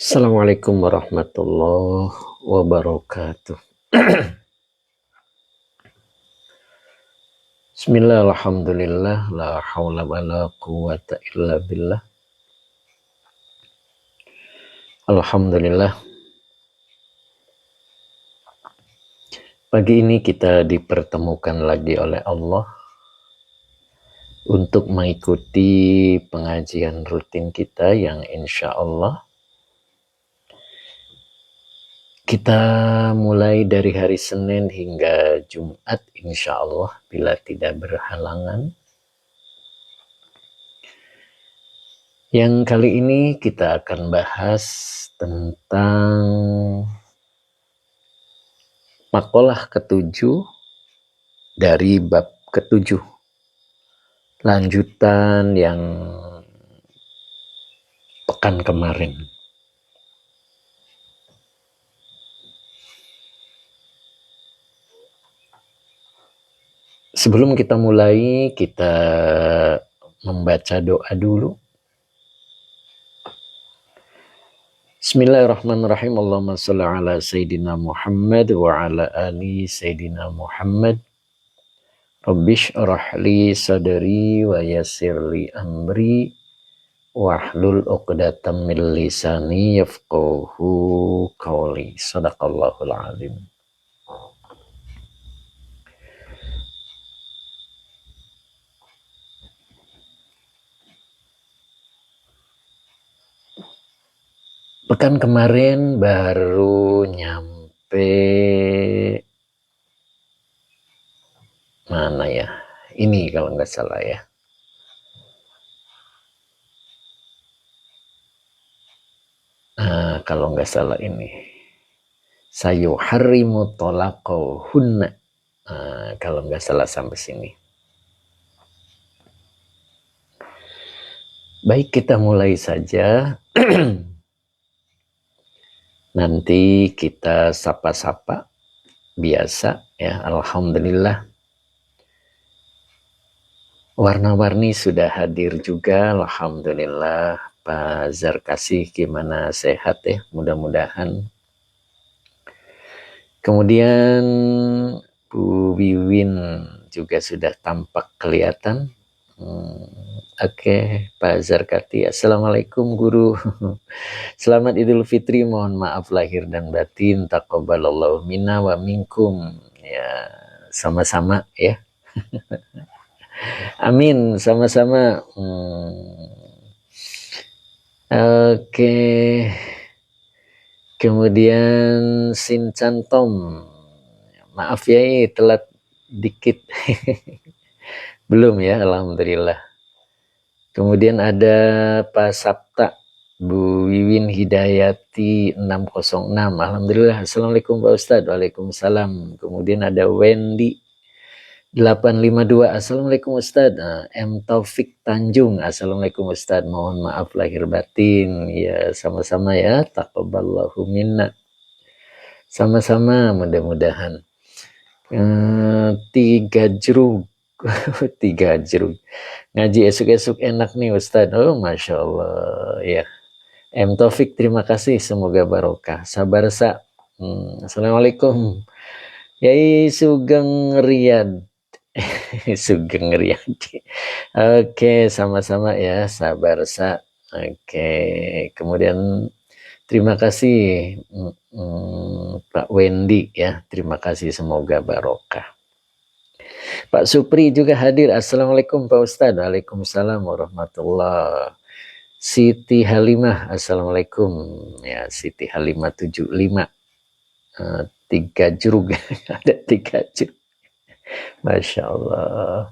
Assalamualaikum warahmatullahi wabarakatuh. Bismillah, alhamdulillah, la hawla wa la quwata illa billah. Alhamdulillah, pagi ini kita dipertemukan lagi oleh Allah untuk mengikuti pengajian rutin kita yang insya Allah kita mulai dari hari Senin hingga Jumat insya Allah bila tidak berhalangan. Yang kali ini kita akan bahas tentang makalah ketujuh dari bab ketujuh. Lanjutan yang pekan kemarin. Sebelum kita mulai, kita membaca doa dulu. Bismillahirrahmanirrahim. Allahumma shalli ala Sayyidina Muhammad wa ala ali Sayyidina Muhammad. Rabbish rahli sadri wa yassirli amri wahlul uqdatam min lisani yafqahu qawli. Shadaqallahul azim. Pekan kemarin baru nyampe mana ya? Ini kalau nggak salah ya. Kalau nggak salah ini. Sayuharrimu tolaqauhunna. Kalau nggak salah sampai sini. Baik, kita mulai saja. Nanti kita sapa-sapa biasa ya. Alhamdulillah. Warna-warni sudah hadir juga. Alhamdulillah. Pak Zarkasih gimana, sehat ya, mudah-mudahan. Kemudian Bu Wiwin juga sudah tampak kelihatan. Oke, Pak Zarkati, Assalamualaikum Guru. Selamat Idul Fitri, mohon maaf lahir dan batin, taqabbalallahu minna wa minkum. Ya, sama-sama ya. Amin, sama-sama. Oke. Kemudian Sinchan Tom. Maaf ya, telat dikit. Belum ya, alhamdulillah. Kemudian ada Pak Sabta, Bu Wiwin Hidayati 606. Alhamdulillah. Assalamualaikum Pak Ustadz. Waalaikumsalam. Kemudian ada Wendy 852. Assalamualaikum Ustadz. M Taufik Tanjung. Assalamualaikum Ustadz. Mohon maaf lahir batin. Ya, sama-sama ya. Taqabbalallahu minna. Sama-sama, mudah-mudahan. 3 jeruk. 3 jeruk. Ngaji esok-esok enak nih Ustadz. Oh, Masya Allah ya. M Taufik, terima kasih, semoga barokah. Sabar sa. Assalamualaikum Yai Sugeng Riyad. Sugeng Riyad. Oke, sama-sama ya, sabar sa. Oke, kemudian terima kasih Pak Wendy ya, terima kasih, semoga barokah. Pak Supri juga hadir. Assalamualaikum Pak Ustadz. Waalaikumsalam warahmatullahi. Siti Halimah, assalamualaikum ya. Siti Halimah 75. 3 jeruk. Ada 3 jeruk. Masya Allah.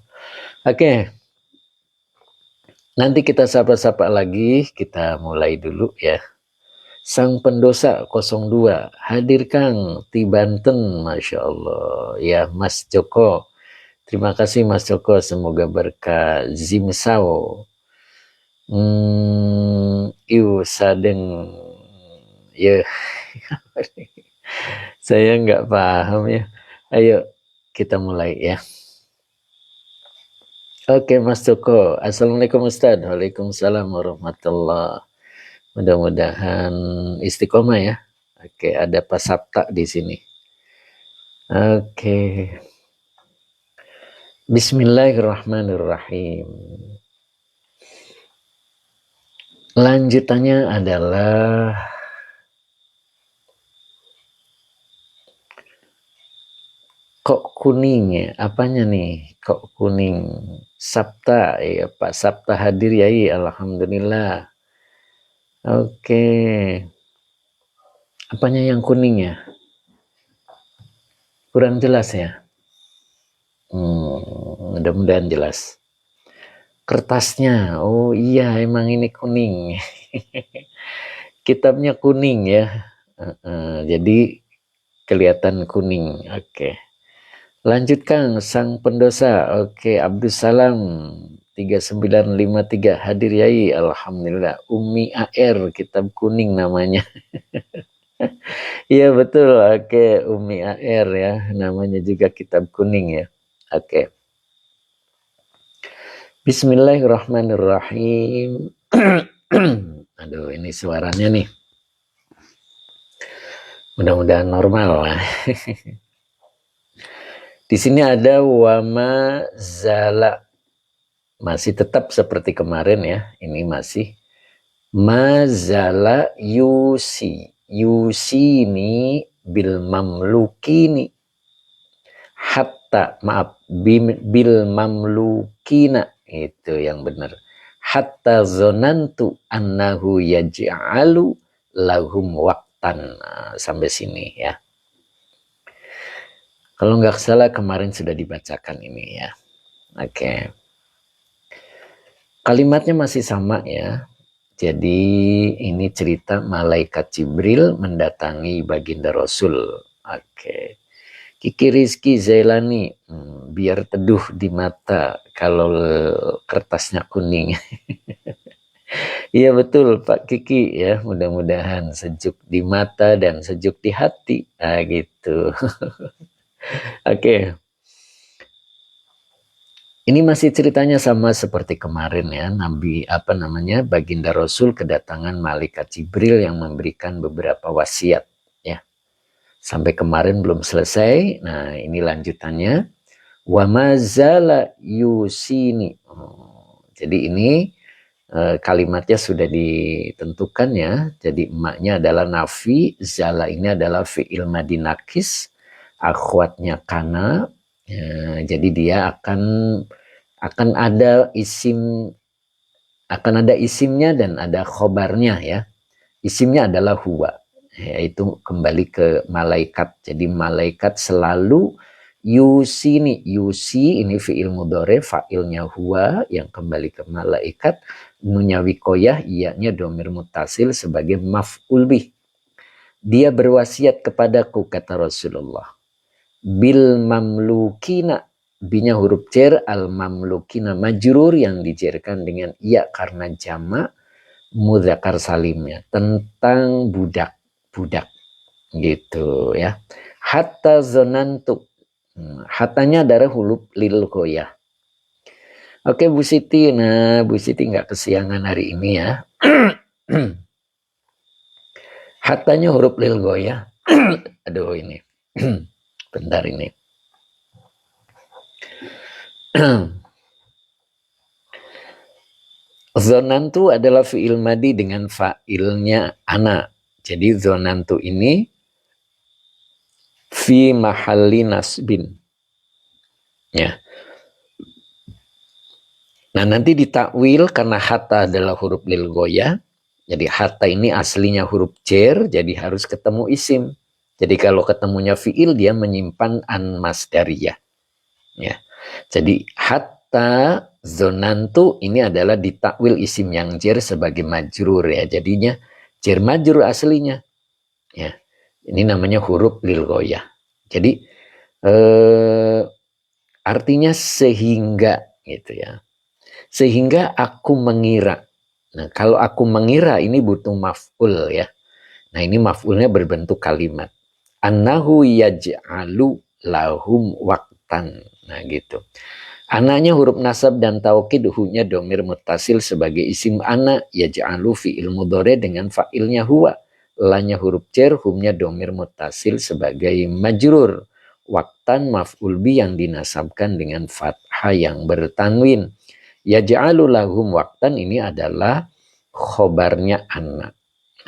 Oke. Nanti kita sapa-sapa lagi. Kita mulai dulu ya. Sang pendosa 02. Hadir Kang di Banten. Masya Allah. Ya Mas Joko. Terima kasih Mas Joko. Semoga berkah. Zimsao. Iu sadeng. Ya. Saya nggak paham ya. Ayo kita mulai ya. Oke Mas Joko. Assalamualaikum Ustadz. Waalaikumsalam warahmatullahi. Mudah-mudahan istiqomah ya. Oke, ada Pak Sabta di sini. Oke. Bismillahirrahmanirrahim. Lanjutannya adalah kok kuning ya? Apanya nih? Kok kuning? Sabta ya, Pak Sabta hadir ya, alhamdulillah. Oke. Apanya yang kuning ya? Kurang jelas ya? Mudah-mudahan jelas. Kertasnya, oh iya emang ini kuning. Kitabnya kuning ya. Jadi kelihatan kuning. Oke. Lanjutkan sang pendosa. Oke, Abdus Salam 3953 hadir yai. Alhamdulillah. Umi AR, kitab kuning namanya. Iya betul. Oke, Umi AR ya. Namanya juga kitab kuning ya. Oke. Bismillahirrahmanirrahim. Aduh, ini suaranya nih. Mudah-mudahan normal lah. Di sini ada wama zala. Masih tetap seperti kemarin ya. Ini masih mazala yusi. Yusi ini bil mamlukini. Hatta maaf bil mamlukina. Itu yang benar. Hatta zonantu annahu yaj'alu lahum waqtan. Nah, sampai sini ya. Kalau nggak salah kemarin sudah dibacakan ini ya. Oke. Kalimatnya masih sama ya. Jadi ini cerita malaikat Jibril mendatangi baginda Rasul. Oke. Kiki Rizky Zailani, biar teduh di mata kalau kertasnya kuning. Iya betul Pak Kiki ya, mudah-mudahan sejuk di mata dan sejuk di hati. Nah gitu. Oke. Ini masih ceritanya sama seperti kemarin ya, baginda Rasul kedatangan malaikat Jibril yang memberikan beberapa wasiat ya. Sampai kemarin belum selesai. Nah, ini lanjutannya. Wa mazala yusini. Jadi ini kalimatnya sudah ditentukan ya. Jadi emaknya adalah nafi, zala ini adalah fi'il madi nakis, akhwatnya kana. Ya, jadi dia akan ada isimnya dan ada khobarnya ya. Isimnya adalah huwa, yaitu kembali ke malaikat. Jadi malaikat selalu yusini, yusi ini fi'il mudhari, fa'ilnya huwa yang kembali ke malaikat, nunya wikoyah, iyanya domir mutasil sebagai maf'ul bih. Dia berwasiat kepadaku, kata Rasulullah, bil mamlukina, binya huruf jar, al mamlukina majrur yang dijarkan dengan iya karena jamak mudzakkar salimnya, tentang budak gitu ya. Hatta zonantu, hatanya adalah huruf lil goyah. Oke Bu Siti, nah Bu Siti nggak kesiangan hari ini ya. Hatanya huruf lil goyah. Aduh ini, bentar ini. Zonantu adalah fi'il madi dengan fa'ilnya ana. Jadi zonantu ini fi mahalli nasbin. Ya. Nah nanti ditakwil karena hatta adalah huruf lil goya. Jadi hatta ini aslinya huruf jar, jadi harus ketemu isim. Jadi kalau ketemunya fi'il dia menyimpan an masdariyah. Ya. Jadi hatta zonantu ini adalah ditakwil isim yang jar sebagai majrur ya. Jadinya jar majrur aslinya. Ya. Ini namanya huruf lil goyah. Jadi artinya sehingga gitu ya. Sehingga aku mengira. Nah, kalau aku mengira ini butuh maf'ul ya. Nah, ini maf'ulnya berbentuk kalimat. Annahu yaj'alu lahum waqtan. Nah, gitu. Anaknya huruf nasab dan taukid, hunya domir mutasil sebagai isim anak, yaj'alu fi'il mudhari dengan fa'ilnya huwa. Lanya huruf jar, humnya domir mutasil sebagai majrur. Waktan maf'ul bi yang dinasabkan dengan fathah yang bertanwin. Yaj'alu lahum waktan ini adalah khobarnya anak.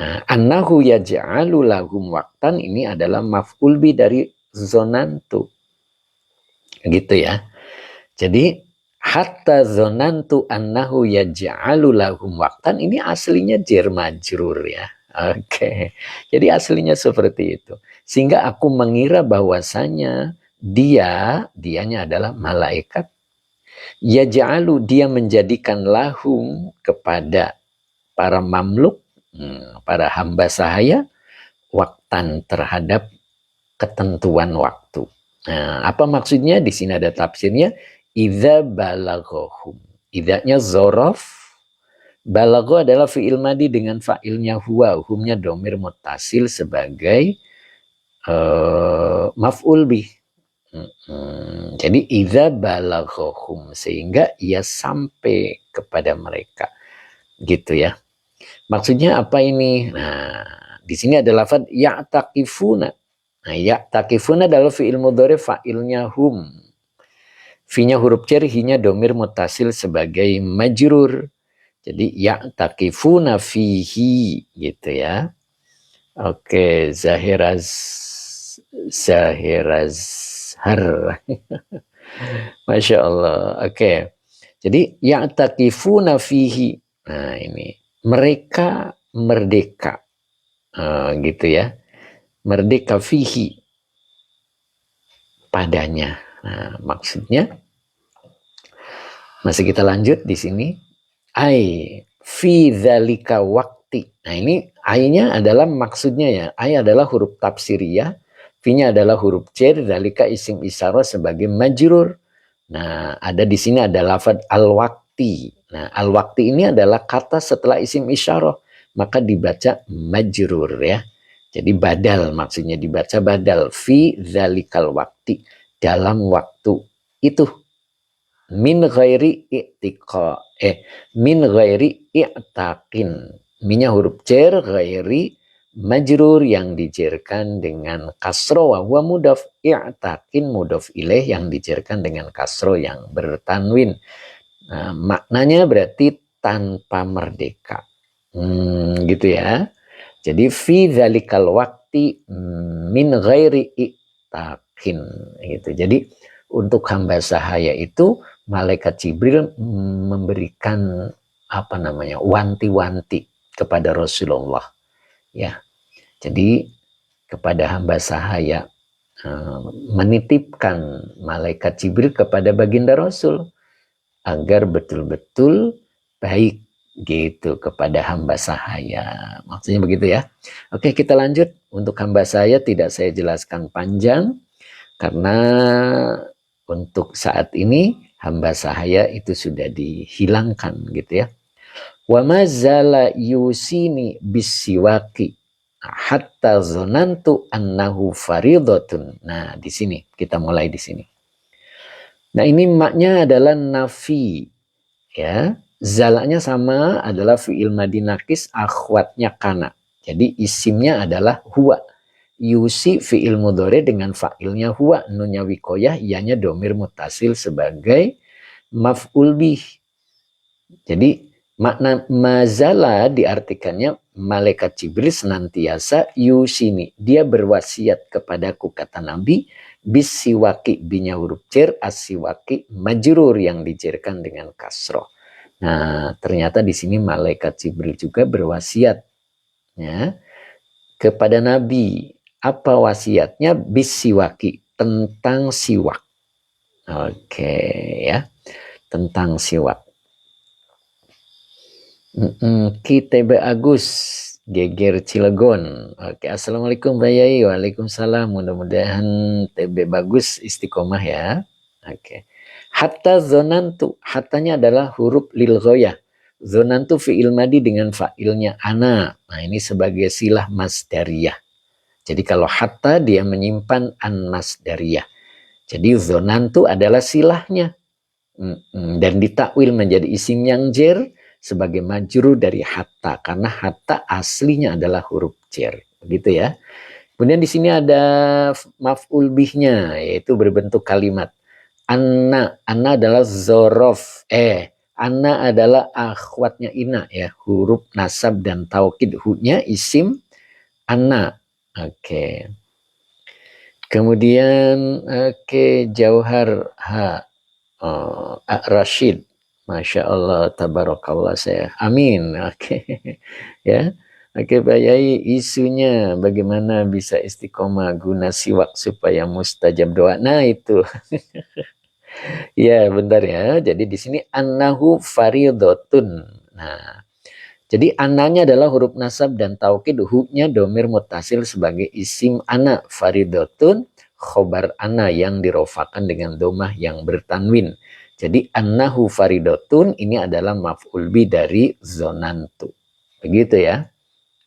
Nah, annahu yaj'alu lahum waktan ini adalah maf'ul bi dari zonantu. Gitu ya. Jadi hatta zonantu annahu yaj'alu lahum waktan ini aslinya jar majrur ya. Oke. Jadi aslinya seperti itu. Sehingga aku mengira bahwasanya dianya adalah malaikat. Yaj'alu dia menjadikan lahum kepada para mamluk, para hamba sahaya, waktan terhadap ketentuan waktu. Nah, apa maksudnya? Di sini ada tafsirnya. Idza balaghahum. Idzanya zorof. Balagho adalah fi'il madi dengan fa'ilnya huwa. Humnya domir mutasil sebagai maf'ul bih. Jadi idza balaghahum. Sehingga ia sampai kepada mereka. Gitu ya. Maksudnya apa ini? Nah, di sini ada lafaz ya'taqifuna. Nah, ya'taqifuna adalah fi'il mudhari fa'ilnya hum. Fi-nya huruf jar, hi-nya domir mutasil sebagai majrur. Jadi ya'taqifuna fihi gitu ya. Oke, Zahirazhar. Masya Allah. Oke. Jadi ya'taqifuna fihi. Nah, ini mereka merdeka. Gitu ya. Merdeka fihi padanya. Nah, maksudnya masih kita lanjut di sini. Ai fi dzalika waqti. Nah, ini ai-nya adalah maksudnya ya. Ai adalah huruf tafsiriyah, fi-nya adalah huruf jar, dzalika isim isyarah sebagai majrur. Nah, ada di sini ada lafaz al-waqti. Nah, al-waqti ini adalah kata setelah isim isyarah, maka dibaca majrur ya. Jadi badal, maksudnya dibaca badal. Fi dzalikal waqti, dalam waktu itu. Min ghairi min ghairi i'taqin. Minnya huruf jar, ghairi majrur yang dijerkan dengan kasro wa huwa mudaf, i'taqin mudaf ilaih yang dijerkan dengan kasro yang bertanwin. Nah, maknanya berarti tanpa merdeka. Gitu ya. Jadi fi dzalikal waqti min ghairi i'taqin gitu. Jadi untuk hamba sahaya itu malaikat Jibril memberikan wanti-wanti kepada Rasulullah ya. Jadi kepada hamba sahaya menitipkan malaikat Jibril kepada baginda Rasul agar betul-betul baik gitu kepada hamba sahaya. Maksudnya begitu ya. Oke, kita lanjut. Untuk hamba sahaya tidak saya jelaskan panjang karena untuk saat ini hamba sahaya itu sudah dihilangkan gitu ya. Wa mazala yusini bisiwaki hatta zonantu annahu faridotun. Nah, di sini kita mulai di sini. Nah, ini maknya adalah nafi ya. Zalanya sama adalah fi'il madi nakis, akhwatnya kana. Jadi isimnya adalah huwa. Yusi fi'il mudhari dengan fa'ilnya huwa, nunnya wikoyah, ianya domir mutasil sebagai maf'ul bih. Jadi makna mazala diartikannya malaikat Jibril senantiasa yusini, dia berwasiat kepadaku kata Nabi, bisiwaki, binya huruf jar, asiwaki majrur yang dijerkan dengan kasroh. Nah, ternyata di sini malaikat Jibril juga berwasiat ya kepada Nabi. Apa wasiatnya? Bisiwaki, tentang siwak. Oke ya, tentang siwak. Kitebe Agus, Geger Cilegon. Oke, assalamualaikum Mbak Yai. Waalaikumsalam. Mudah-mudahan TB bagus istiqomah ya. Oke. Hatta zonantu, hatanya adalah huruf lil ghoyah. Zonantu fi'il madi dengan fa'ilnya ana. Nah, ini sebagai silah masdariyah. Jadi kalau hatta dia menyimpan an masdariyah. Jadi zonantu adalah silahnya. Dan ditakwil menjadi isim yang jer sebagai majrur dari hatta, karena hatta aslinya adalah huruf jer, begitu ya. Kemudian di sini ada maf'ul bihnya, yaitu berbentuk kalimat. Anna adalah zorof. Anna adalah akhwatnya ina ya, huruf nasab dan taukid. Hu-nya isim anna. Oke. Kemudian Jauhar ha. Rashid. Masya Allah, tabarakallah saya. Amin. Oke. Ya. Oke Pak Yai, isunya bagaimana bisa istiqomah guna siwak supaya mustajab doa. Nah itu. Ya bentar ya. Jadi di sini annahu faridotun. Nah, jadi ananya adalah huruf nasab dan taukid, hu-nya domir mutasil sebagai isim ana, faridotun khobar ana yang dirofakan dengan domah yang bertanwin. Jadi annahu faridotun ini adalah maf'ul bi dari zonantu. Begitu ya.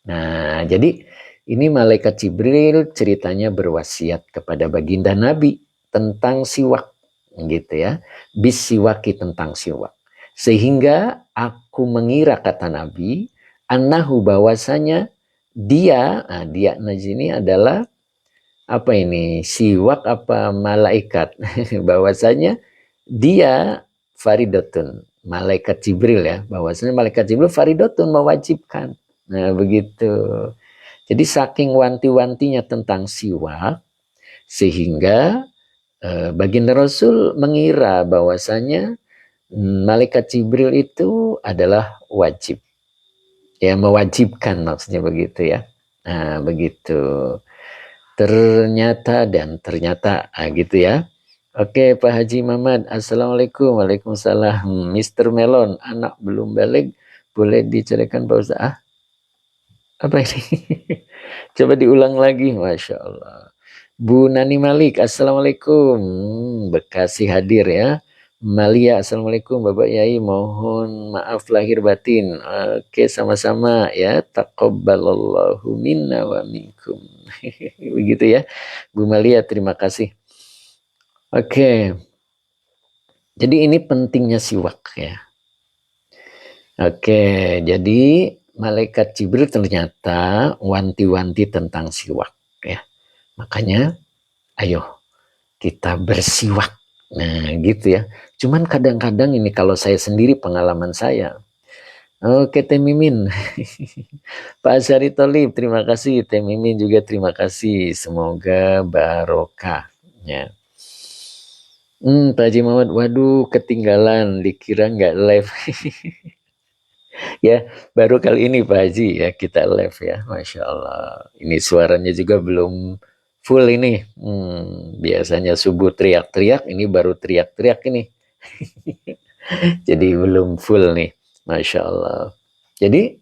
Nah, jadi ini malaikat Jibril ceritanya berwasiat kepada baginda Nabi tentang siwak, gitu ya. Bisiwaki, tentang siwak. Sehingga aku mengira, kata Nabi, annahu, bahwasanya dia, dia ini adalah apa ini, siwak apa malaikat? Bahwasanya dia faridotun, malaikat Jibril ya, bahwasanya malaikat Jibril faridotun, mewajibkan. Nah begitu. Jadi saking wanti-wantinya tentang siwak, sehingga baginda Rasul mengira bahwasanya malaikat Jibril itu adalah wajib. Ya, mewajibkan maksudnya begitu ya. Nah begitu. Ternyata dan ternyata, gitu ya. Oke Pak Haji Mamat, Assalamualaikum. Waalaikumsalam. Mr. Melon, anak belum balik, boleh diceritakan Pak Ustaz? Apa ini? Coba diulang lagi, Masya Allah. Bu Nani Malik, Assalamualaikum. Bekasi hadir ya. Malia, Assalamualaikum Bapak Yai, mohon maaf lahir batin. Oke, sama-sama ya. Taqabbalallahu minna wa minkum. Begitu ya. Bu Malia, terima kasih. Oke. Jadi ini pentingnya siwak ya. Oke, jadi malaikat Jibril ternyata wanti-wanti tentang siwak ya. Makanya ayo kita bersiwak. Nah gitu ya. Cuman kadang-kadang ini kalau saya sendiri, pengalaman saya. Oke Teh Mimin. Pak Asyari Tolib, terima kasih. Teh Mimin juga terima kasih. Semoga barokah. Ya. Pak Haji Muhammad, waduh ketinggalan. Dikira nggak live. Ya, baru kali ini Pak Haji ya kita live ya, Masya Allah. Ini suaranya juga belum full ini. Biasanya subuh teriak-teriak, ini baru teriak-teriak ini. Jadi belum full nih, Masya Allah. Jadi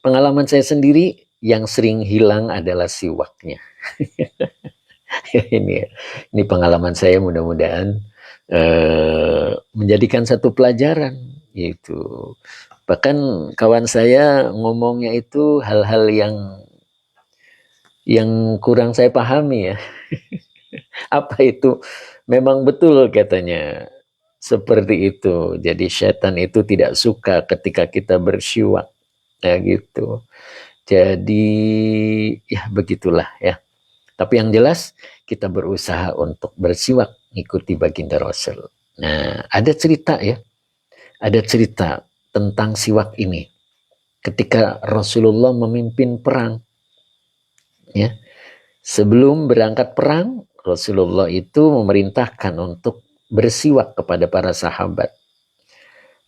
pengalaman saya sendiri yang sering hilang adalah siwaknya. ini pengalaman saya, mudah-mudahan menjadikan satu pelajaran gitu. Bahkan kawan saya ngomongnya itu hal-hal yang kurang saya pahami ya. Apa itu? Memang betul katanya seperti itu. Jadi setan itu tidak suka ketika kita bersiwak ya gitu. Jadi ya begitulah ya. Tapi yang jelas kita berusaha untuk bersiwak ngikuti baginda Rasul. Nah, ada cerita ya. Ada cerita tentang siwak ini. Ketika Rasulullah memimpin perang. Ya. Sebelum berangkat perang, Rasulullah itu memerintahkan untuk bersiwak kepada para sahabat.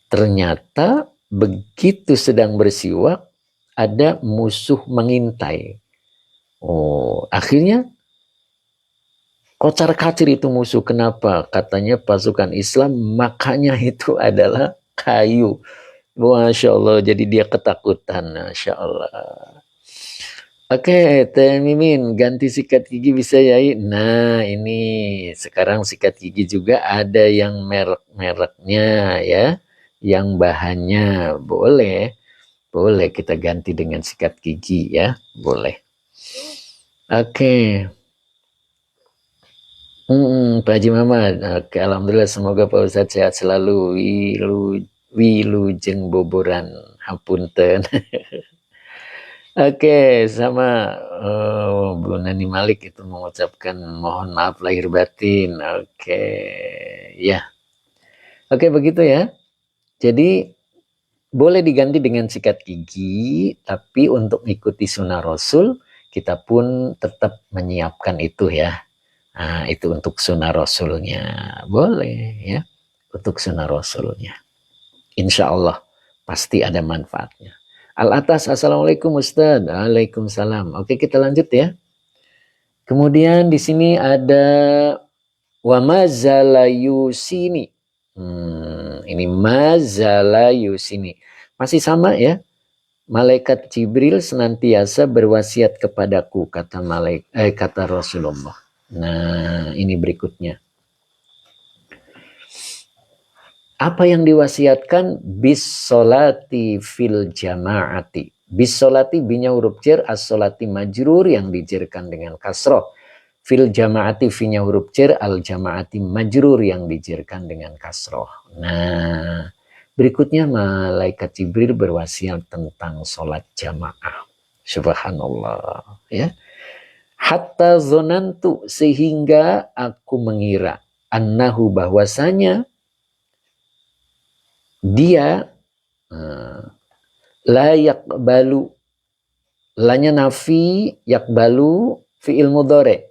Ternyata begitu sedang bersiwak, ada musuh mengintai. Akhirnya kocar-kacir itu musuh. Kenapa? Katanya pasukan Islam makanya itu adalah kayu. Masya Allah, jadi dia ketakutan. Masya Allah. Oke, Teh Mimin, ganti sikat gigi bisa ya? Nah, ini sekarang sikat gigi juga ada yang merek-mereknya ya, yang bahannya boleh kita ganti dengan sikat gigi ya, boleh. Oke. Pak Haji Mamat. Oke, alhamdulillah, semoga Pak Ustadz sehat selalu. Wilujeng boboran, hapunten. Oke, sama Bu Nani Malik itu mengucapkan mohon maaf lahir batin. Oke, ya. Oke, begitu ya. Jadi boleh diganti dengan sikat gigi, tapi untuk mengikuti sunnah Rasul, kita pun tetap menyiapkan itu ya. Nah, itu untuk sunnah Rasulnya. Boleh ya, untuk sunnah Rasulnya. Insya Allah pasti ada manfaatnya. Al-Atas, Assalamualaikum Ustaz. Waalaikumsalam. Oke, kita lanjut ya. Kemudian di sini ada wa mazalayusini. Ini mazalayusini. Masih sama ya. Malaikat Jibril senantiasa berwasiat kepadaku, kata Rasulullah. Nah, ini berikutnya. Apa yang diwasiatkan? Bis solati fil jama'ati. Bis solati binya huruf jer, as solati majrur yang dijerkan dengan kasroh. Fil jama'ati finya huruf jer, al jama'ati majrur yang dijerkan dengan kasroh. Nah, berikutnya malaikat Jibril berwasiat tentang sholat jamaah. Subhanallah ya. Hatta zonantu, sehingga aku mengira, annahu, bahwasanya dia la yakbalu, lanya nafi, yakbalu fi'il mudhari,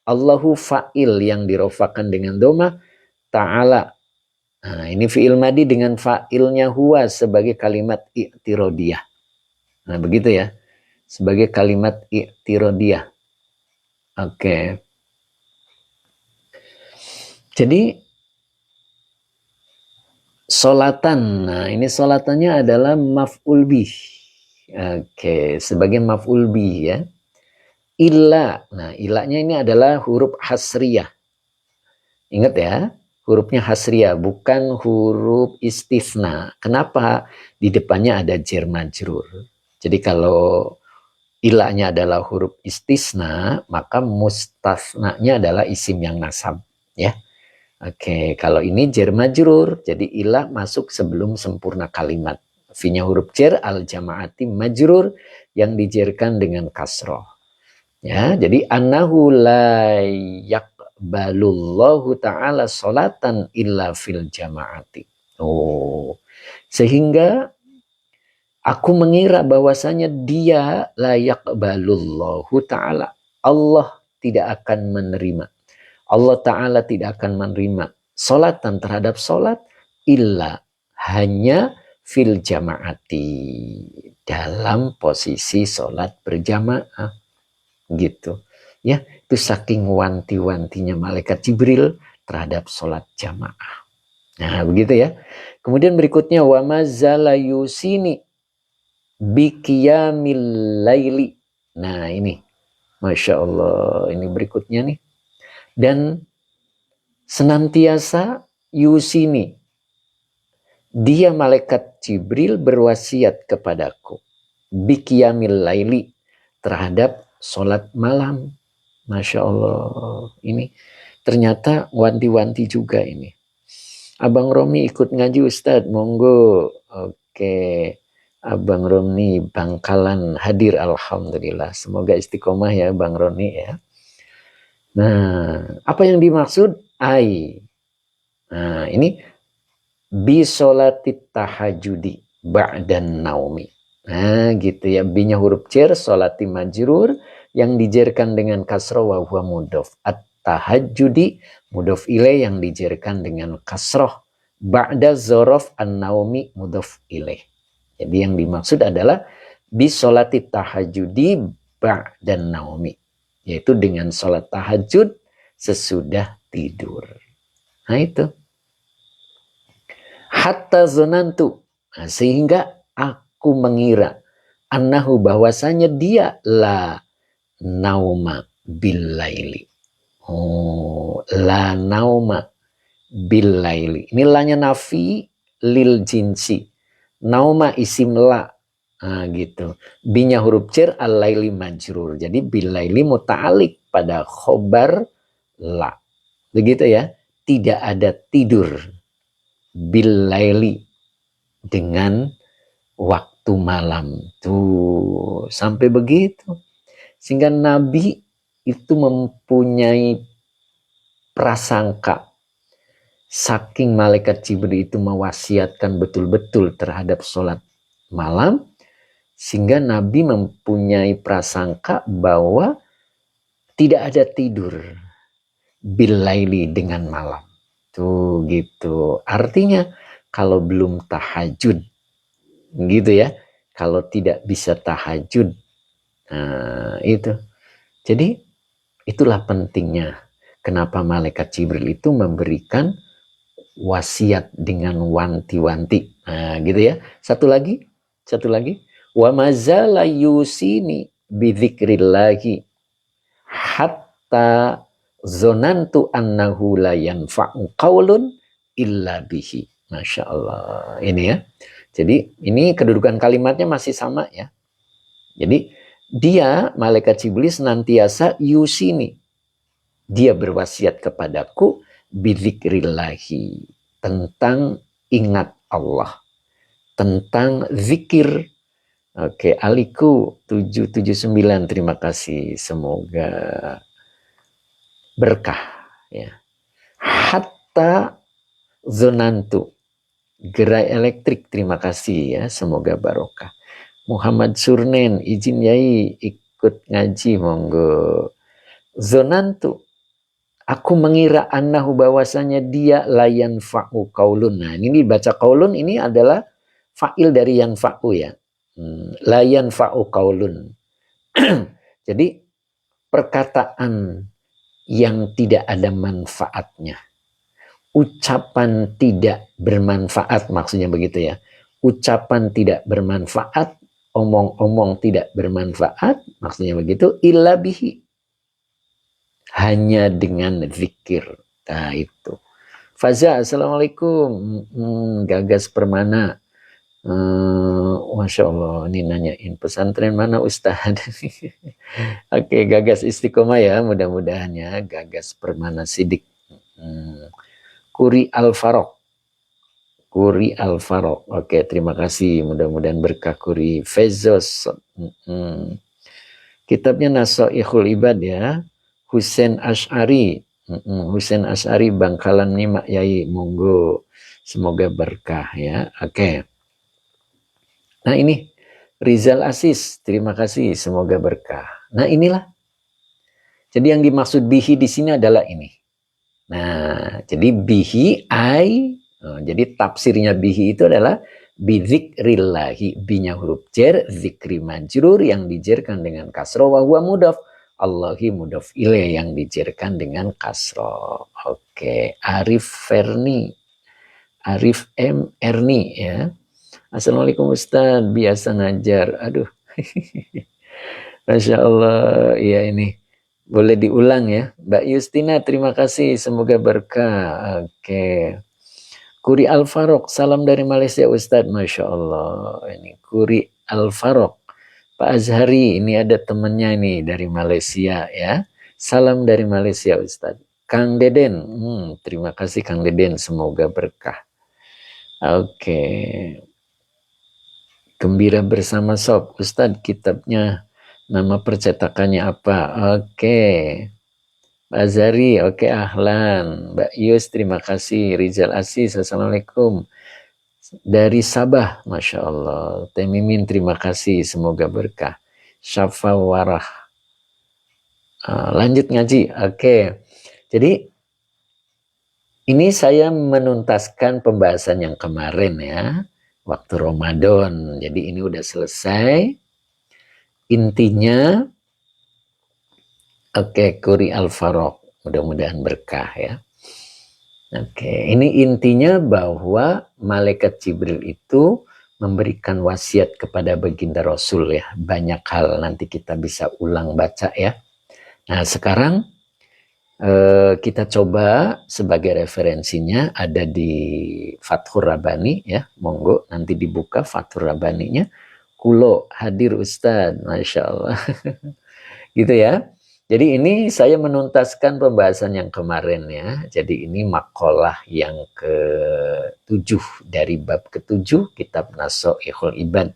Allahu fa'il yang dirofakan dengan doma, ta'ala. Nah, ini fi'il madi dengan fa'ilnya huwa sebagai kalimat i'tirodiyah. Nah, begitu ya. Sebagai kalimat i'tirodiyah. Oke. Jadi solatan. Nah, ini solatannya adalah maf'ul bih. Oke, sebagai maf'ul bih ya. Illa. Nah, illanya ini adalah huruf hasriyah. Ingat ya, hurufnya hasriyah, bukan huruf istisna. Kenapa? Di depannya ada jar majrur. Jadi kalau ilahnya adalah huruf istisna, maka mustasnanya adalah isim yang nasab. Ya. Oke, kalau ini jar majrur, jadi ilah masuk sebelum sempurna kalimat. Finya huruf jar, al jamaati majrur yang dijerkan dengan kasroh. Ya, jadi annahu la yaqbalullahu ta'ala sholatan illa fil jamaati. Oh, sehingga aku mengira bahwasanya dia layak balullahu ta'ala. Allah tidak akan menerima. Allah ta'ala tidak akan menerima solatan terhadap solat illa hanya fil jamaati, dalam posisi solat berjamaah. Gitu. Ya, itu saking wanti-wantinya malaikat Jibril terhadap solat jamaah. Nah, begitu ya. Kemudian berikutnya wa mazala yusini biqiyamil laili. Nah, ini Masya Allah, ini berikutnya nih. Dan senantiasa yusini, dia malaikat Jibril berwasiat kepadaku biqiyamil laili, terhadap sholat malam. Masya Allah, ini ternyata wanti-wanti juga ini. Abang Romi ikut ngaji Ustadz, monggo. Oke, Abang Romi Bangkalan hadir, alhamdulillah. Semoga istiqomah ya Bang Roni ya. Nah, apa yang dimaksud? Nah, ini bisolatit tahajudi ba'dan naumi. Nah, gitu ya. Binya huruf jar, solati majrur yang dijerkan dengan kasroh wa huwa mudhof. At-tahajjudi mudhof ilaih yang dijerkan dengan kasroh. Ba'da zorof an-naumi mudhof ilaih. Jadi yang dimaksud adalah bisolati tahajudi ba'dan naumi, yaitu dengan sholat tahajud sesudah tidur. Nah itu. Hatta zonantu, nah, sehingga aku mengira annahu, bahwasanya dia la nauma billaili. Oh, la nauma billaili. Ini lanya nafi lil jinsi. Nauma isim la. Nah, gitu. Binya huruf jar, al-laili majrur. Jadi billaili muta'alik pada khobar la. begitu ya, tidak ada tidur bil laili, dengan waktu malam. Tuh, sampai begitu. Sehingga Nabi itu mempunyai prasangka, saking malaikat Jibril itu mewasiatkan betul-betul terhadap sholat malam, sehingga Nabi mempunyai prasangka bahwa tidak ada tidur bil laili, dengan malam. Tuh gitu. Artinya kalau belum tahajud, gitu ya, kalau tidak bisa tahajud, nah itu. Jadi itulah pentingnya kenapa malaikat Jibril itu memberikan wasiat dengan wanti-wanti. Nah, gitu ya. Satu lagi. Wa mazala yusini bidzikrillahi hatta zonantu annahu la yanfa'u qaulun illa bihi. Masya Allah. Ini ya. Jadi ini kedudukan kalimatnya masih sama ya. Jadi dia, malaikat Jibril, senantiasa yusini, dia berwasiat kepadaku bidzikrillahi, tentang ingat Allah, tentang zikir. Oke, Aliku 779, terima kasih, semoga berkah ya. Hatta zonantu, gerai elektrik, terima kasih ya, semoga barokah. Muhammad Surnen, izin yai ikut ngaji, monggo. Zonantu, aku mengira annahu, bahwasanya dia layan fa'u qaulun. Nah, ini dibaca qaulun, ini adalah fa'il dari yanfa'u ya. Layan fa'u qaulun. Jadi perkataan yang tidak ada manfaatnya, ucapan tidak bermanfaat, maksudnya begitu ya. Ucapan tidak bermanfaat, omong-omong tidak bermanfaat, maksudnya begitu, illa bihi, hanya dengan zikir. Nah itu. Faza, assalamualaikum. Gagas Permana. Masya Allah, ini nanyain pesantren mana Ustaz. Oke, Gagas Istiqomah ya, mudah-mudahan ya. Gagas Permana Sidik. Kuri Al-Farok. Oke, terima kasih, mudah-mudahan berkah Kuri. Fezos. Kitabnya Nasoihul Ibad ya. Husain Asy'ari. Husain Asy'ari, Bangkalan Nyimak Yai, monggo, semoga berkah ya. Oke. Nah ini Rizal Asis, terima kasih, semoga berkah. Nah inilah. Jadi yang dimaksud bihi di sini adalah ini. Nah, jadi bihi jadi tafsirnya bihi itu adalah bidzikrillahi, binya huruf jar, zikri majrur yang dijerkan dengan kasroh, wa huwa mudhaf, Allahi mudhaf ilaih yang dijerkan dengan kasroh. Oke, Arif M Erni ya. Assalamualaikum Ustaz, biasa ngajar. Aduh. Masya Allah, iya ini. Boleh diulang ya. Mbak Justina, terima kasih. Semoga berkah. Oke. Kuri Al-Farok, salam dari Malaysia Ustaz. Masya Allah. Ini Kuri Al-Farok. Pak Azhari, ini ada temennya ini dari Malaysia ya. Salam dari Malaysia Ustaz. Kang Deden, terima kasih Kang Deden. Semoga berkah. Oke. Gembira bersama Sob. Ustaz, kitabnya, nama percetakannya apa? Oke. Mbak Azhari, oke, ahlan. Mbak Yus, terima kasih. Rizal Asis, assalamualaikum. Dari Sabah, Masya Allah. Teh Mimin, terima kasih. Semoga berkah. Syafa Warah. Lanjut ngaji. Oke. Jadi, ini saya menuntaskan pembahasan yang kemarin ya. Waktu Ramadan. Jadi ini udah selesai. Intinya, oke, Kuri Al-Farok, mudah-mudahan berkah ya. Oke, ini intinya bahwa malaikat Jibril itu memberikan wasiat kepada baginda Rasul ya. Banyak hal, nanti kita bisa ulang baca ya. Nah sekarang kita coba sebagai referensinya ada di Fathur Rabbani ya. Monggo nanti dibuka Fathur Rabbaninya. Kulo hadir Ustadz, Masya Allah. Gitu ya. Jadi ini saya menuntaskan pembahasan yang kemarin ya. Jadi ini makalah yang ke-7 dari bab ke-7 kitab Nasoihul Ibad.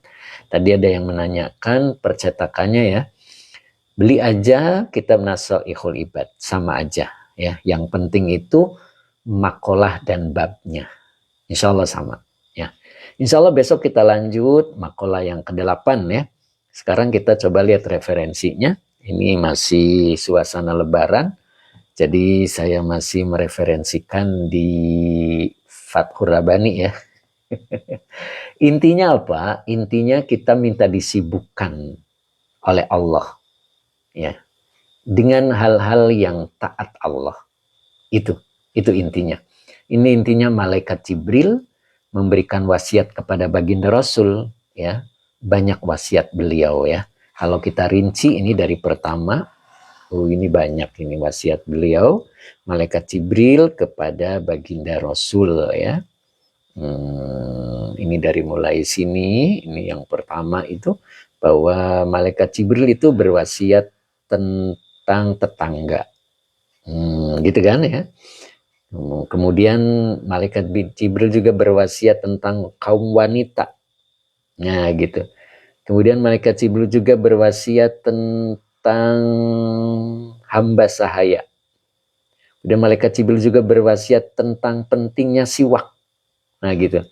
Tadi ada yang menanyakan percetakannya ya. Beli aja kitab Nasoihul Ibad, sama aja ya. Yang penting itu makalah dan babnya. Insya Allah sama ya. Insya Allah besok kita lanjut makalah yang ke-8 ya. Sekarang kita coba lihat referensinya. Ini masih suasana lebaran, jadi saya masih mereferensikan di Fathur Rabbani ya. Intinya apa? Intinya kita minta disibukkan oleh Allah ya, dengan hal-hal yang taat Allah. Itu intinya. Ini intinya malaikat Jibril memberikan wasiat kepada baginda Rasul ya. Banyak wasiat beliau ya. Kalau kita rinci ini dari pertama, ini banyak ini wasiat beliau, malaikat Jibril kepada baginda Rasul ya. Ini dari mulai sini, ini yang pertama itu bahwa malaikat Jibril itu berwasiat tentang tetangga, gitu kan ya. Kemudian malaikat Jibril juga berwasiat tentang kaum wanita, nah gitu. Kemudian malaikat Jibril juga berwasiat tentang hamba sahaya. Dan malaikat Jibril juga berwasiat tentang pentingnya siwak. Nah gitu.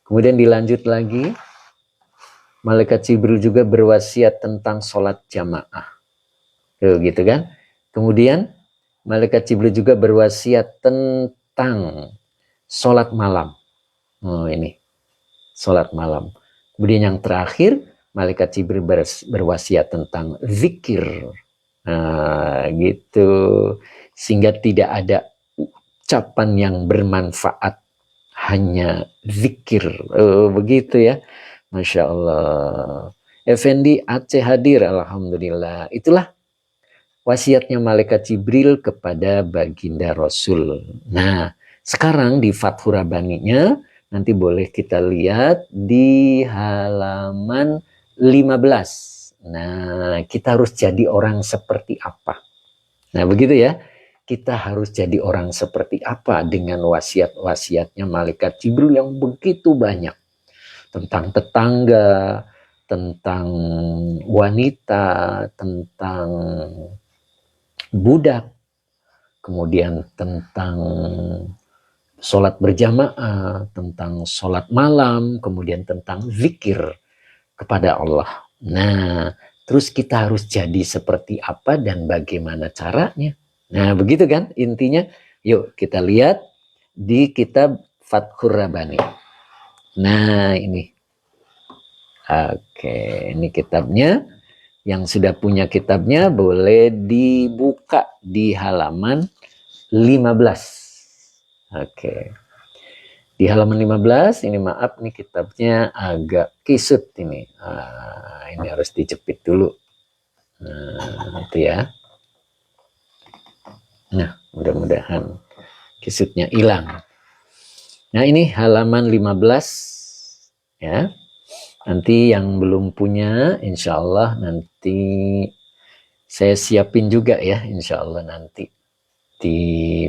Kemudian dilanjut lagi, malaikat Jibril juga berwasiat tentang sholat jamaah. Gitu kan. Kemudian malaikat Jibril juga berwasiat tentang sholat malam. Oh ini, sholat malam. Kemudian yang terakhir, malaikat Jibril berwasiat tentang zikir. Nah, gitu. Sehingga tidak ada ucapan yang bermanfaat, hanya zikir. Begitu ya. Masya Allah. Effendi Aceh hadir, alhamdulillah. Itulah wasiatnya malaikat Jibril kepada baginda Rasul. Nah, sekarang di Fathur Rabbaninya nanti boleh kita lihat di halaman 15. Nah, kita harus jadi orang seperti apa? Nah, begitu ya. Kita harus jadi orang seperti apa dengan wasiat-wasiatnya malaikat Jibril yang begitu banyak. Tentang tetangga, tentang wanita, tentang budak, kemudian tentang sholat berjamaah, tentang sholat malam, kemudian tentang zikir kepada Allah. Nah, terus kita harus jadi seperti apa dan bagaimana caranya. Nah, begitu kan intinya. Yuk kita lihat di kitab Fathur Rabbani. Nah, ini. Oke, ini kitabnya. Yang sudah punya kitabnya boleh dibuka di halaman 15. Oke. Di halaman 15, ini maaf nih kitabnya agak kisut ini. Ini harus dijepit dulu. Nah, itu ya. Nah, mudah-mudahan kisutnya hilang. Nah, ini halaman 15 ya. Nanti yang belum punya, insya Allah nanti saya siapin juga ya, insya Allah nanti di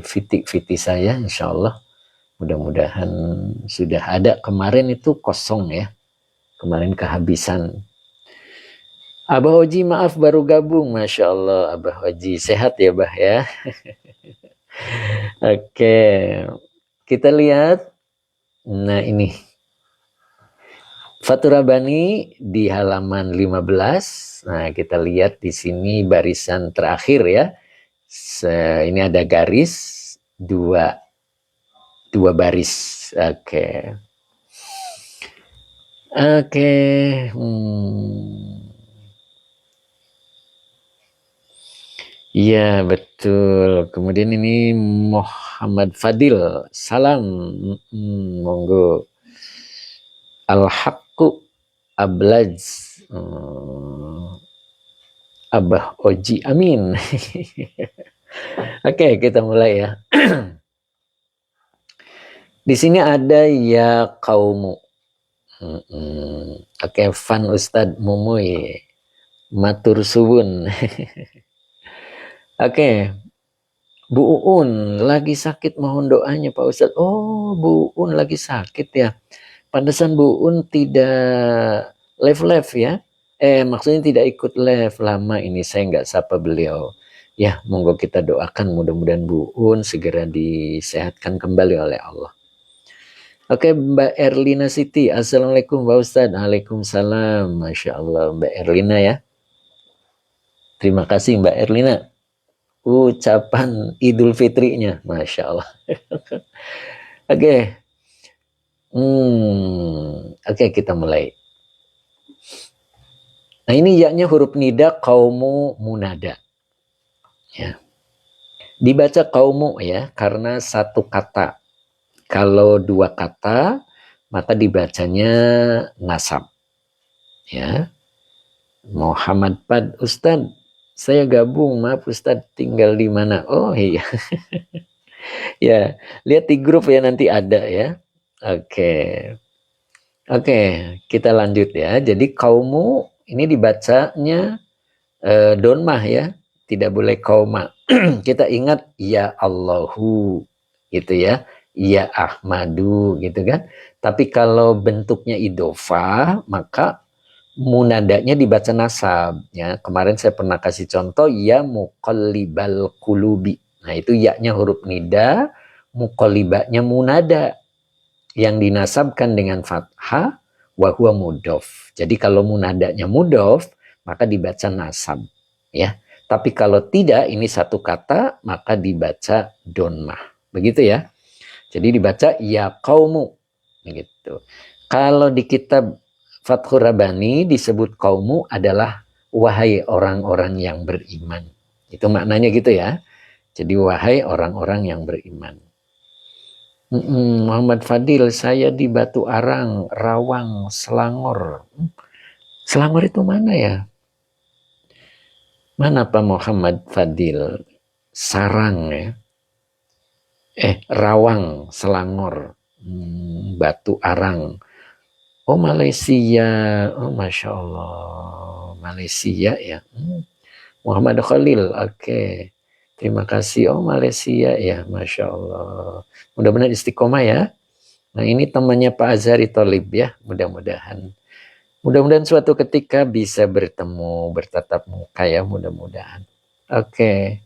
VT saya, insya Allah. Mudah-mudahan sudah ada. Kemarin itu kosong ya. Kemarin kehabisan. Abah Oji maaf baru gabung. Masya Allah Abah Oji. Sehat ya Bah ya. Oke. Kita lihat. Nah ini. Fathur Rabbani di halaman 15. Nah kita lihat di sini barisan terakhir ya. Ini ada garis. Dua baris. Oke. Oke. Iya betul. Kemudian ini Muhammad Fadil. Salam. Monggo. Al-Haqqu Ablaj. Abah Oji. Amin. Oke, kita mulai ya. Di sini ada ya kaumu. Oke, Fan Ustadz Mumuy. Matur suwun. Oke, Bu Uun lagi sakit, mohon doanya Pak Ustadz. Oh, Bu Uun lagi sakit ya. Pantesan Bu Uun tidak live-live ya. Maksudnya tidak ikut live lama ini, saya nggak sapa beliau. Ya, monggo kita doakan mudah-mudahan Bu Uun segera disehatkan kembali oleh Allah. Oke, Mbak Erlina Siti. Assalamualaikum Pak Ustadz. Waalaikumsalam. Masya Allah Mbak Erlina ya. Terima kasih Mbak Erlina. Ucapan Idul Fitrinya, Masya Allah. Oke. Oke, kita mulai. Nah, ini yaknya huruf nida kaumu munada. Ya. Dibaca kaumu ya, karena satu kata. Kalau dua kata, maka dibacanya nasab. Ya. Muhammad Pad, Ustadz, saya gabung, maaf Ustadz, tinggal di mana? Oh iya. Ya, lihat di grup ya, nanti ada ya. Oke. Oke, kita lanjut ya. Jadi kaumu ini dibacanya donmah ya, tidak boleh kauma. Kita ingat ya Allahu gitu ya, ya Ahmadu gitu kan. Tapi kalau bentuknya idofa, maka munadanya dibaca nasab ya. Kemarin saya pernah kasih contoh ya muqallibal qulubi. Nah, itu ya-nya huruf nida, muqallibanya munada yang dinasabkan dengan fathah wa huwa mudhof. Jadi kalau munadanya mudhof maka dibaca nasab ya. Tapi kalau tidak, ini satu kata, maka dibaca donmah. Begitu ya. Jadi dibaca ya kaumu begitu. Kalau di kitab Fathur Rabbani disebut kaumu adalah wahai orang-orang yang beriman. Itu maknanya gitu ya. Jadi wahai orang-orang yang beriman. Muhammad Fadil, saya di Batu Arang, Rawang, Selangor. Selangor itu mana ya? Mana Pak Muhammad Fadil? Sarang ya. Rawang, Selangor, Batu Arang. Oh Malaysia, oh Masya Allah, Malaysia ya. Muhammad Khalil, oke. Terima kasih. Oh Malaysia ya, Masya Allah. Mudah-mudahan istiqomah ya. Nah ini temannya Pak Azhari Tolib ya, mudah-mudahan. Mudah-mudahan suatu ketika bisa bertemu, bertatap muka ya, mudah-mudahan. Oke,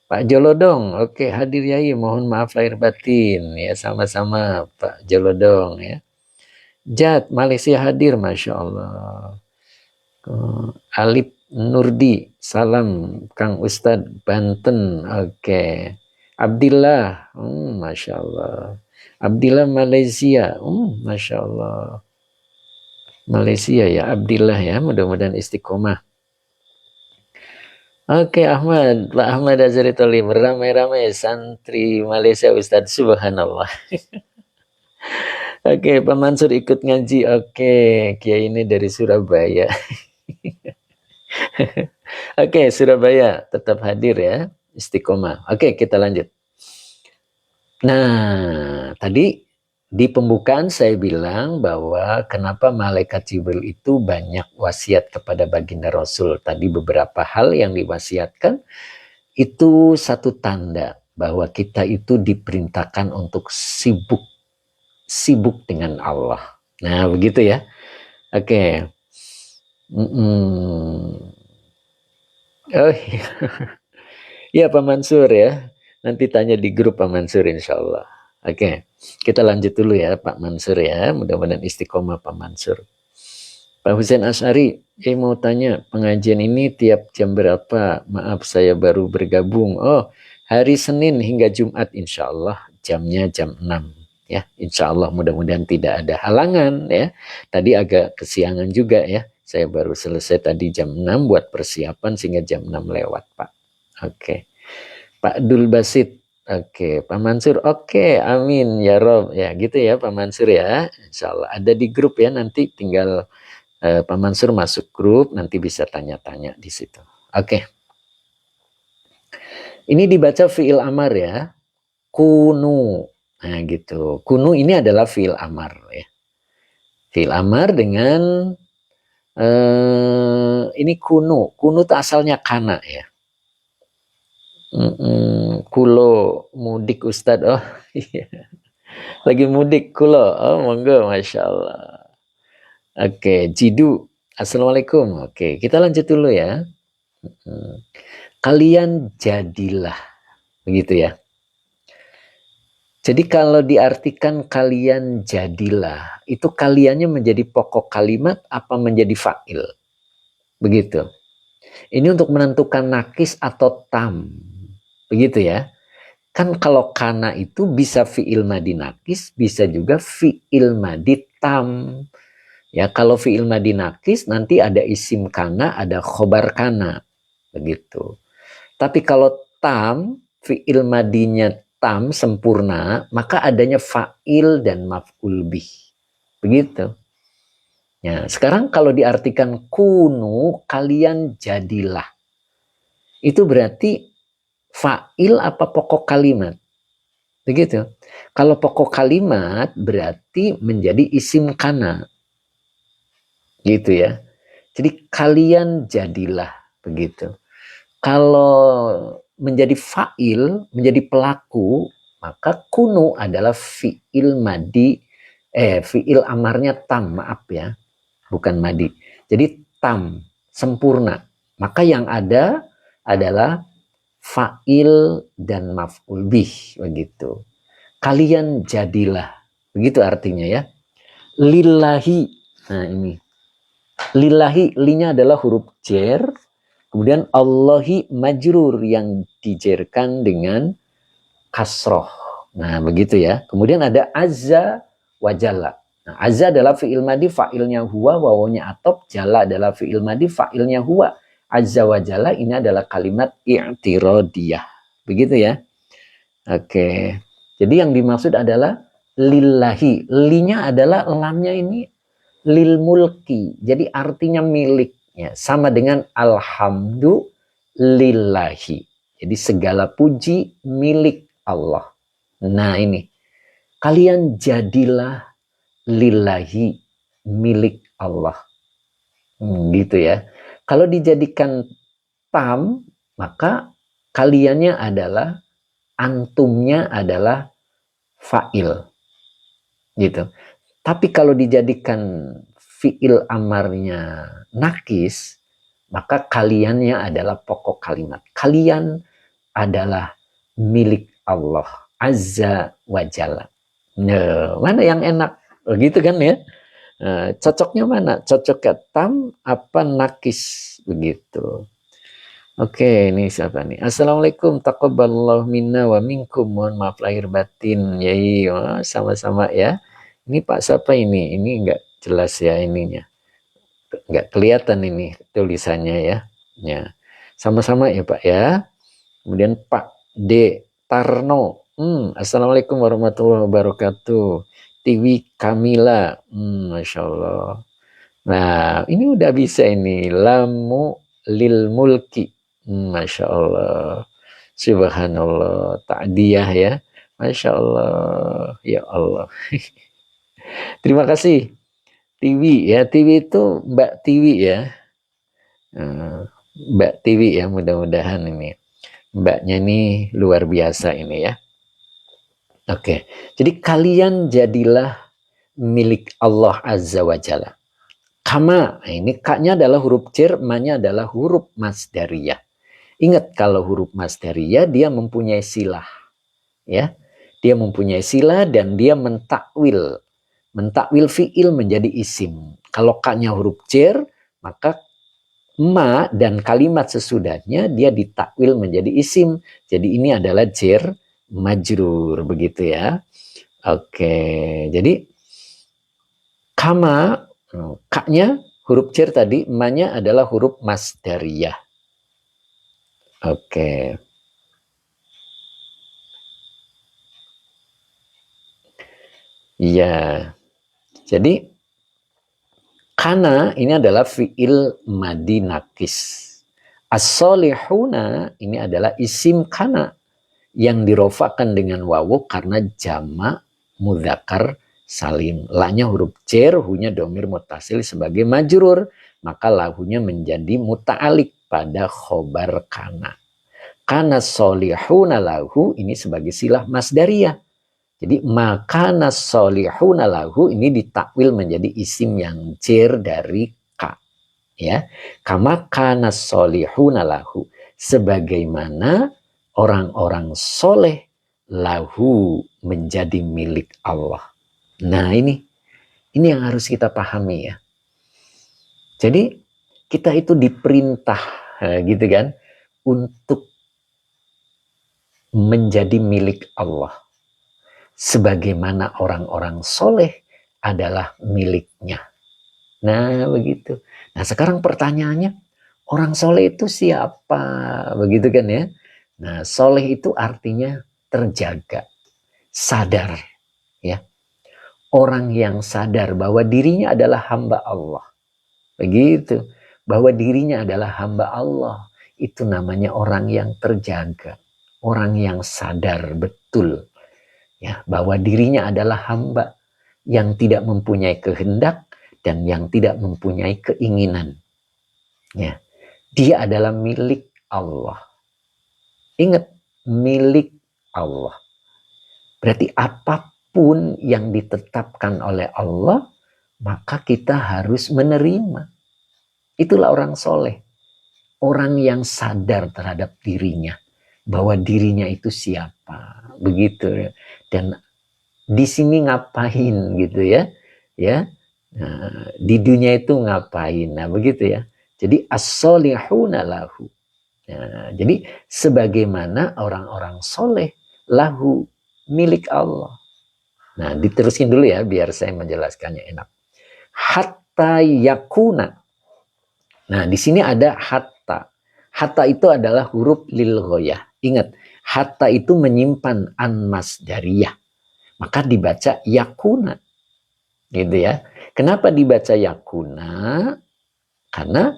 Pak Jolodong, oke hadir Yai, mohon maaf lahir batin ya, sama-sama Pak Jolodong ya. Jat, Malaysia hadir, Masya Allah. Alip Nurdi, salam Kang Ustadz Banten, oke. Abdillah, Masya Allah. Abdillah Malaysia, Masya Allah. Malaysia ya, Abdillah ya, mudah-mudahan istiqomah. Oke Ahmad, Pak Ahmad Azhari Tolim, ramai-ramai santri Malaysia Ustadz, subhanallah. Oke, Pak Mansur ikut ngaji, oke, Kiai ini dari Surabaya. Oke, Surabaya tetap hadir ya, istiqomah. Oke, kita lanjut. Nah, tadi di pembukaan saya bilang bahwa kenapa malaikat Jibril itu banyak wasiat kepada baginda Rasul. Tadi beberapa hal yang diwasiatkan itu satu tanda bahwa kita itu diperintahkan untuk sibuk dengan Allah. Nah, begitu ya. Oke. Oh iya. Ya Pak Mansur ya. Nanti tanya di grup Pak Mansur insya Allah. Oke, kita lanjut dulu ya Pak Mansur ya. Mudah-mudahan istiqomah Pak Mansur. Pak Husain Asy'ari, mau tanya pengajian ini tiap jam berapa? Maaf saya baru bergabung. Oh, hari Senin hingga Jumat insya Allah jamnya jam 6 ya. Insya Allah mudah-mudahan tidak ada halangan ya. Tadi agak kesiangan juga ya. Saya baru selesai tadi jam 6 buat persiapan sehingga jam 6 lewat Pak. Oke. Pak Dul Basit, oke. Pak Mansur, oke. Amin ya Rob, ya gitu ya Pak Mansur ya. Insya Allah ada di grup ya, nanti tinggal Pak Mansur masuk grup, nanti bisa tanya-tanya di situ. Oke. Ini dibaca fiil amar ya, kunu. Nah gitu. Kunu ini adalah fiil amar ya. Fiil amar dengan ini kunu. Kunu itu asalnya kana ya. Kulo mudik Ustadz. Oh iya. Lagi mudik kulo. Oh monggo, Masya Allah. Oke, Jidu. Assalamualaikum. Oke, kita lanjut dulu ya. Kalian jadilah. Begitu ya. Jadi kalau diartikan kalian jadilah, itu kaliannya menjadi pokok kalimat apa menjadi fa'il? Begitu. Ini untuk menentukan nakis atau tam. Begitu ya. Kan kalau kana itu bisa fi'il madi nakis, bisa juga fi'il madi tam. Ya, kalau fi'il madi nakis nanti ada isim kana, ada khobar kana. Begitu. Tapi kalau tam, fi'il madinya tam sempurna, maka adanya fa'il dan maf'ul bih. Begitu. Ya, sekarang kalau diartikan kunu, kalian jadilah. Itu berarti fa'il apa pokok kalimat? Begitu. Kalau pokok kalimat berarti menjadi isim kana. Gitu ya. Jadi kalian jadilah. Begitu. Kalau menjadi fa'il, menjadi pelaku, maka kunu adalah fi'il madi, fi'il amarnya tam, maaf ya, bukan madi. Jadi tam, sempurna. Maka yang ada adalah fa'il dan maf'ul bih, begitu. Kalian jadilah, begitu artinya ya. Lillahi, nah ini. Lillahi, linya adalah huruf jer, kemudian Allahi majrur yang dijerkan dengan kasroh. Nah begitu ya. Kemudian ada azza wa jalla. Nah, azza adalah fi'il madi, fa'ilnya huwa, wawunya atop, jalla adalah fi'il madi, fa'ilnya huwa. Azza wa jalla ini adalah kalimat i'tiradiyah. Begitu ya. Oke. Jadi yang dimaksud adalah lillahi. Linya adalah lamnya ini lil mulki. Jadi artinya milik. Ya, sama dengan alhamdulillahi. Jadi segala puji milik Allah. Nah ini. Kalian jadilah lillahi, milik Allah. Gitu ya. Kalau dijadikan tam, maka kaliannya adalah, antumnya adalah fa'il. Gitu. Tapi kalau dijadikan fi'il amarnya nakis, maka kaliannya adalah pokok kalimat. Kalian adalah milik Allah Azza wa Jalla. Nah, mana yang enak? Begitu kan ya? Nah, cocoknya mana? Cocok ke tam apa nakis? Begitu. Oke, ini siapa nih? Assalamualaikum, taqabbalallahu minna wa minkum. Mohon maaf lahir batin. Yai, sama-sama ya. Ini Pak siapa ini? Ini enggak jelas ya ininya. Enggak kelihatan ini tulisannya ya. Ya. Sama-sama ya Pak ya. Kemudian Pak D. Tarno. Assalamualaikum warahmatullahi wabarakatuh. Tiwi Kamila. Masya Allah. Nah, ini udah bisa ini. Lamu lil mulki. Masya Allah. Subhanallah. Ta'diyah ya. Masya Allah. Ya Allah. Terima kasih. Tiwi ya. Tiwi itu Mbak Tiwi ya. Mbak Tiwi ya. Mudah-mudahan ini. Mbaknya ini luar biasa ini ya. Oke, jadi kalian jadilah milik Allah Azza wa Jalla. Kama, ini kaknya adalah huruf jar, ma-nya adalah huruf masdariyah. Ingat kalau huruf masdariyah dia mempunyai silah. Ya, dia mempunyai silah dan dia mentakwil. Mentakwil fi'il menjadi isim. Kalau kaknya huruf jar, maka ma dan kalimat sesudahnya dia ditakwil menjadi isim. Jadi ini adalah jar majrur, begitu ya. Oke, jadi kama, kaknya huruf jar tadi, ma-nya adalah huruf masdariyah. Oke. Iya. Jadi kana ini adalah fi'il madi nakis. As-solihuna ini adalah isim kana yang dirofakan dengan wawu karena jamak mudzakkar salim. La-nya huruf jar, hu-nya domir mutasil sebagai majrur, maka lahu-nya menjadi muta'alik pada khobar kana. kana solihuna lahu ini sebagai silah masdariyah. Jadi makana solihuna lahu ini ditakwil menjadi isim yang jar dari ka. Ya, kama kana solihuna lahu, sebagaimana orang-orang soleh lahu menjadi milik Allah. Nah ini yang harus kita pahami ya. Jadi kita itu diperintah gitu kan untuk menjadi milik Allah. Sebagaimana orang-orang soleh adalah miliknya. Nah begitu. Nah sekarang pertanyaannya, orang soleh itu siapa? Begitu kan ya. Nah soleh itu artinya terjaga, sadar. Ya, orang yang sadar bahwa dirinya adalah hamba Allah. Begitu. Bahwa dirinya adalah hamba Allah. Itu namanya orang yang terjaga. Orang yang sadar betul. Ya, bahwa dirinya adalah hamba yang tidak mempunyai kehendak dan yang tidak mempunyai keinginan. Ya, dia adalah milik Allah. Ingat, milik Allah. Berarti apapun yang ditetapkan oleh Allah, maka kita harus menerima. Itulah orang soleh. Orang yang sadar terhadap dirinya. Bahwa dirinya itu siapa. Begitu. Dan di sini ngapain gitu ya. Ya. Nah, di dunia itu ngapain. Nah begitu ya. Jadi as-solihuna lahu. Nah, jadi sebagaimana orang-orang soleh lahu milik Allah. Nah diterusin dulu ya biar saya menjelaskannya enak. Hatta yakuna. Nah di sini ada hatta. Hatta itu adalah huruf lil ghoyah. Ingat, hatta itu menyimpan an masdariyah. Maka dibaca yakuna. Gitu ya. Kenapa dibaca yakuna? Karena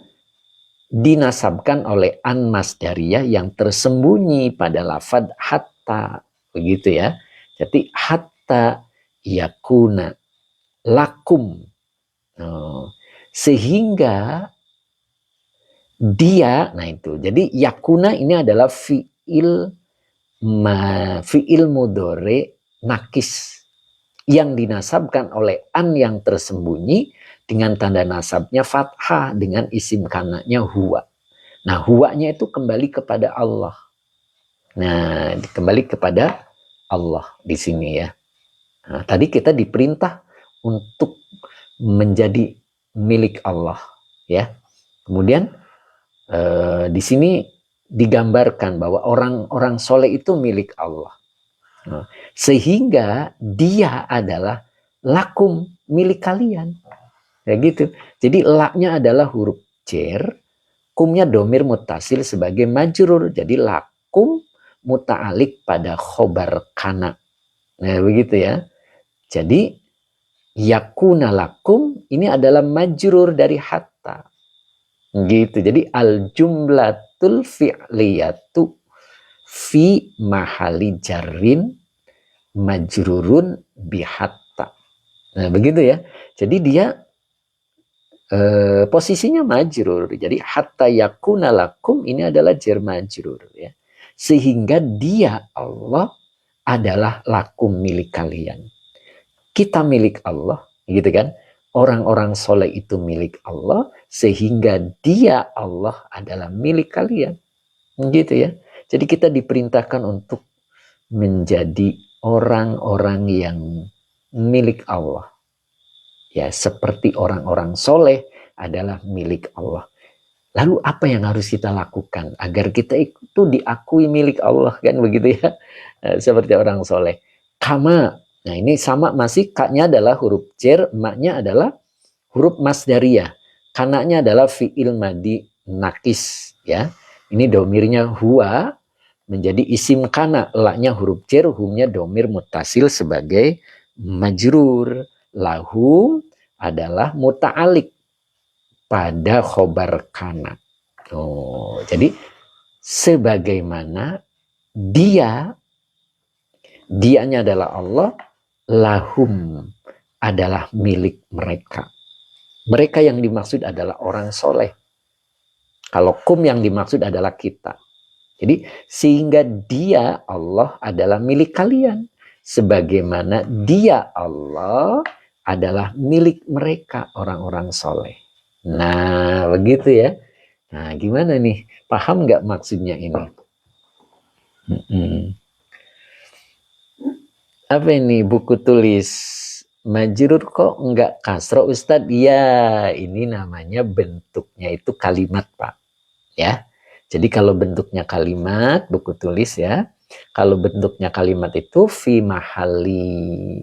dinasabkan oleh an masdariyah yang tersembunyi pada lafad hatta. Begitu ya. Jadi hatta yakuna lakum. Sehingga dia, nah itu. Jadi yakuna ini adalah fi'il mudhari nakis yang dinasabkan oleh an yang tersembunyi dengan tanda nasabnya fathah dengan isim kananya huwa. Nah, huwanya itu kembali kepada Allah. Nah, kembali kepada Allah di sini ya. Nah, tadi kita diperintah untuk menjadi milik Allah ya. Kemudian di sini digambarkan bahwa orang-orang soleh itu milik Allah. Nah, sehingga dia adalah lakum, milik kalian. Ya gitu. Jadi laknya adalah huruf jar, kumnya domir mutasil sebagai majrur. Jadi lakum muta'alik pada khobar kana. Nah begitu ya. Jadi yakuna lakum ini adalah majrur dari hatta. Gitu. Jadi al jumlatul fi'liyatu fi mahali jarrin majrurun bihatta. Nah begitu ya. Jadi dia posisinya majrur. Jadi hatta yakuna lakum ini adalah jar majrur ya. Sehingga dia Allah adalah lakum milik kalian. Kita milik Allah, gitu kan? Orang-orang soleh itu milik Allah, sehingga dia Allah adalah milik kalian. Gitu ya. Jadi kita diperintahkan untuk menjadi orang-orang yang milik Allah. Ya, seperti orang-orang soleh adalah milik Allah. Lalu apa yang harus kita lakukan agar kita itu diakui milik Allah, kan begitu ya? Seperti orang soleh. Kama. Nah ini sama masih, kaknya adalah huruf jar, maknya adalah huruf masdariyah. Kanaknya adalah fi'il madi nakis. Ya, ini domirnya huwa menjadi isim kana. Laknya huruf jar, humnya domir mutasil sebagai majrur. Lahum adalah muta'alik pada khobar kana. Jadi sebagaimana dianya adalah Allah, lahum adalah milik mereka. Mereka yang dimaksud adalah orang soleh. Kalau kum yang dimaksud adalah kita. Jadi sehingga dia Allah adalah milik kalian. Sebagaimana dia Allah adalah milik mereka orang-orang soleh. Nah begitu ya. Nah gimana nih? Paham nggak maksudnya ini? Apa ini buku tulis? Majrur kok enggak kasro Ustadz? Ya ini namanya bentuknya itu kalimat Pak. Ya. Jadi kalau bentuknya kalimat, buku tulis ya. Kalau bentuknya kalimat itu fi mahali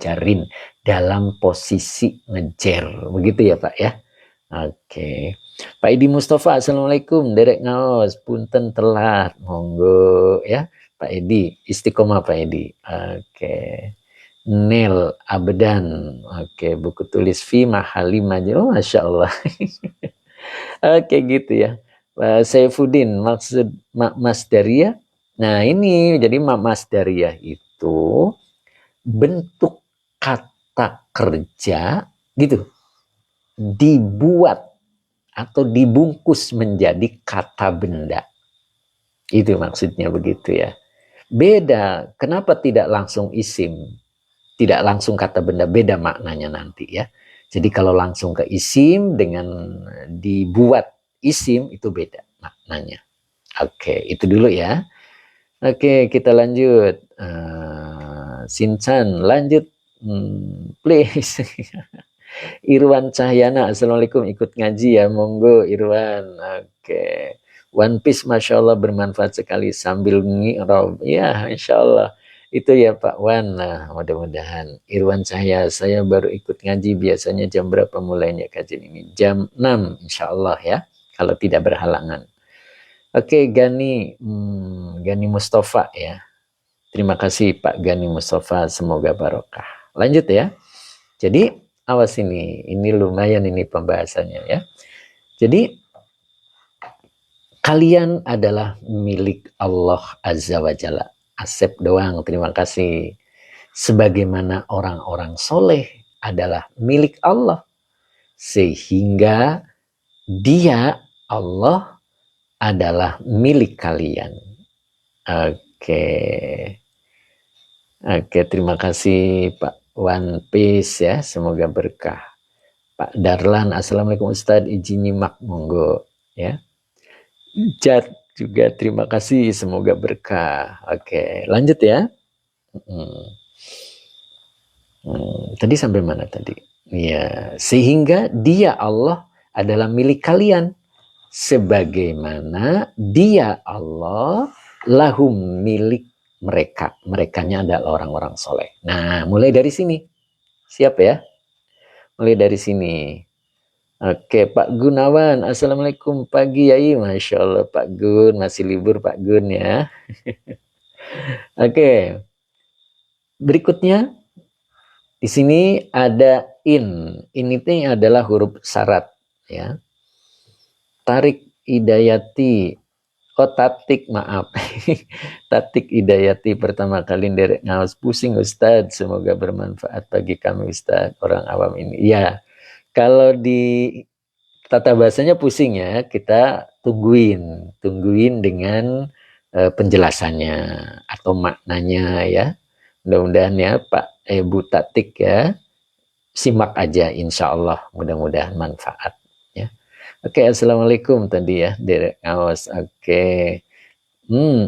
jarin, dalam posisi ngejer. Begitu ya Pak ya. Oke. Pak Edi Mustafa, Assalamualaikum. Derek ngaos, punten telat. Monggo ya. Pak Edi, istiqomah Pak Edi. Oke. Nel Abedan. Oke, buku tulis fi mahali majrur. Oh, Masya Allah. Oke gitu ya. Saifuddin, maksud Mas Daria. Nah ini jadi Mas Daria itu bentuk kata kerja gitu dibuat atau dibungkus menjadi kata benda. Itu maksudnya begitu ya. Beda, kenapa tidak langsung isim? Tidak langsung kata benda, beda maknanya nanti ya. Jadi kalau langsung ke isim dengan dibuat isim itu beda maknanya. Oke, itu dulu ya. Oke, kita lanjut. Sinchan, lanjut. Please. Irwan Cahyana, Assalamualaikum, ikut ngaji ya, monggo Irwan. Oke. One Piece, Masya Allah bermanfaat sekali sambil ngirob. Ya, Insya Allah. Itu ya Pak Wan. Nah, mudah-mudahan. Irwan Cahya, saya baru ikut ngaji. Biasanya jam berapa mulainya kajian ini? Jam 6, Insya Allah ya. Kalau tidak berhalangan. Oke, Gani. Gani Mustafa ya. Terima kasih Pak Gani Mustafa. Semoga barokah. Lanjut ya. Jadi, awas ini lumayan ini pembahasannya ya. Jadi kalian adalah milik Allah Azza wa Jalla. Asep doang, terima kasih. Sebagaimana orang-orang soleh adalah milik Allah. Sehingga dia Allah adalah milik kalian. Oke. Oke, terima kasih Pak One Piece ya, semoga berkah. Pak Darlan, Assalamualaikum Ustadz, izin nyimak, monggo ya. Jat juga terima kasih, semoga berkah. Oke, lanjut ya. Tadi sampai mana tadi? Ya, sehingga dia Allah adalah milik kalian. Sebagaimana dia Allah lahum milik mereka. Merekanya adalah orang-orang soleh. Nah, mulai dari sini. Siap ya? Mulai dari sini. Oke, Pak Gunawan, Assalamualaikum pagi Yai, Masya Allah Pak Gun, masih libur Pak Gun ya. Oke, berikutnya di sini ada in itu adalah huruf syarat ya. Tarik Hidayati, tatik maaf, Tatik Hidayati pertama kali derek ngawas pusing Ustadz, semoga bermanfaat bagi kami Ustadz, orang awam ini. Ya. Kalau di tata bahasanya pusing ya, kita tungguin dengan penjelasannya atau maknanya ya. Mudah-mudahan ya Pak Bu Tatik ya, simak aja insya Allah, mudah-mudahan manfaat ya. Oke, Assalamualaikum tadi ya, Derek Awas. Oke.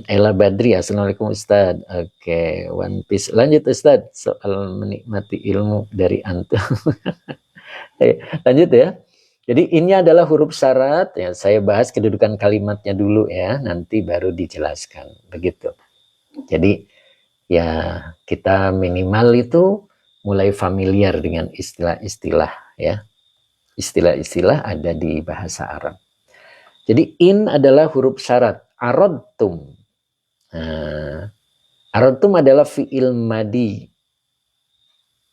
Ella Badri, Assalamualaikum Ustadz. Oke, One Piece. Lanjut Ustadz, soal menikmati ilmu dari antum. Lanjut ya. Jadi ini adalah huruf syarat ya. Saya bahas kedudukan kalimatnya dulu ya, nanti baru dijelaskan. Begitu. Jadi ya kita minimal itu mulai familiar dengan istilah-istilah ya. Istilah-istilah ada di bahasa Arab. Jadi in adalah huruf syarat. Aradtum. Nah, aradtum adalah fi'il madi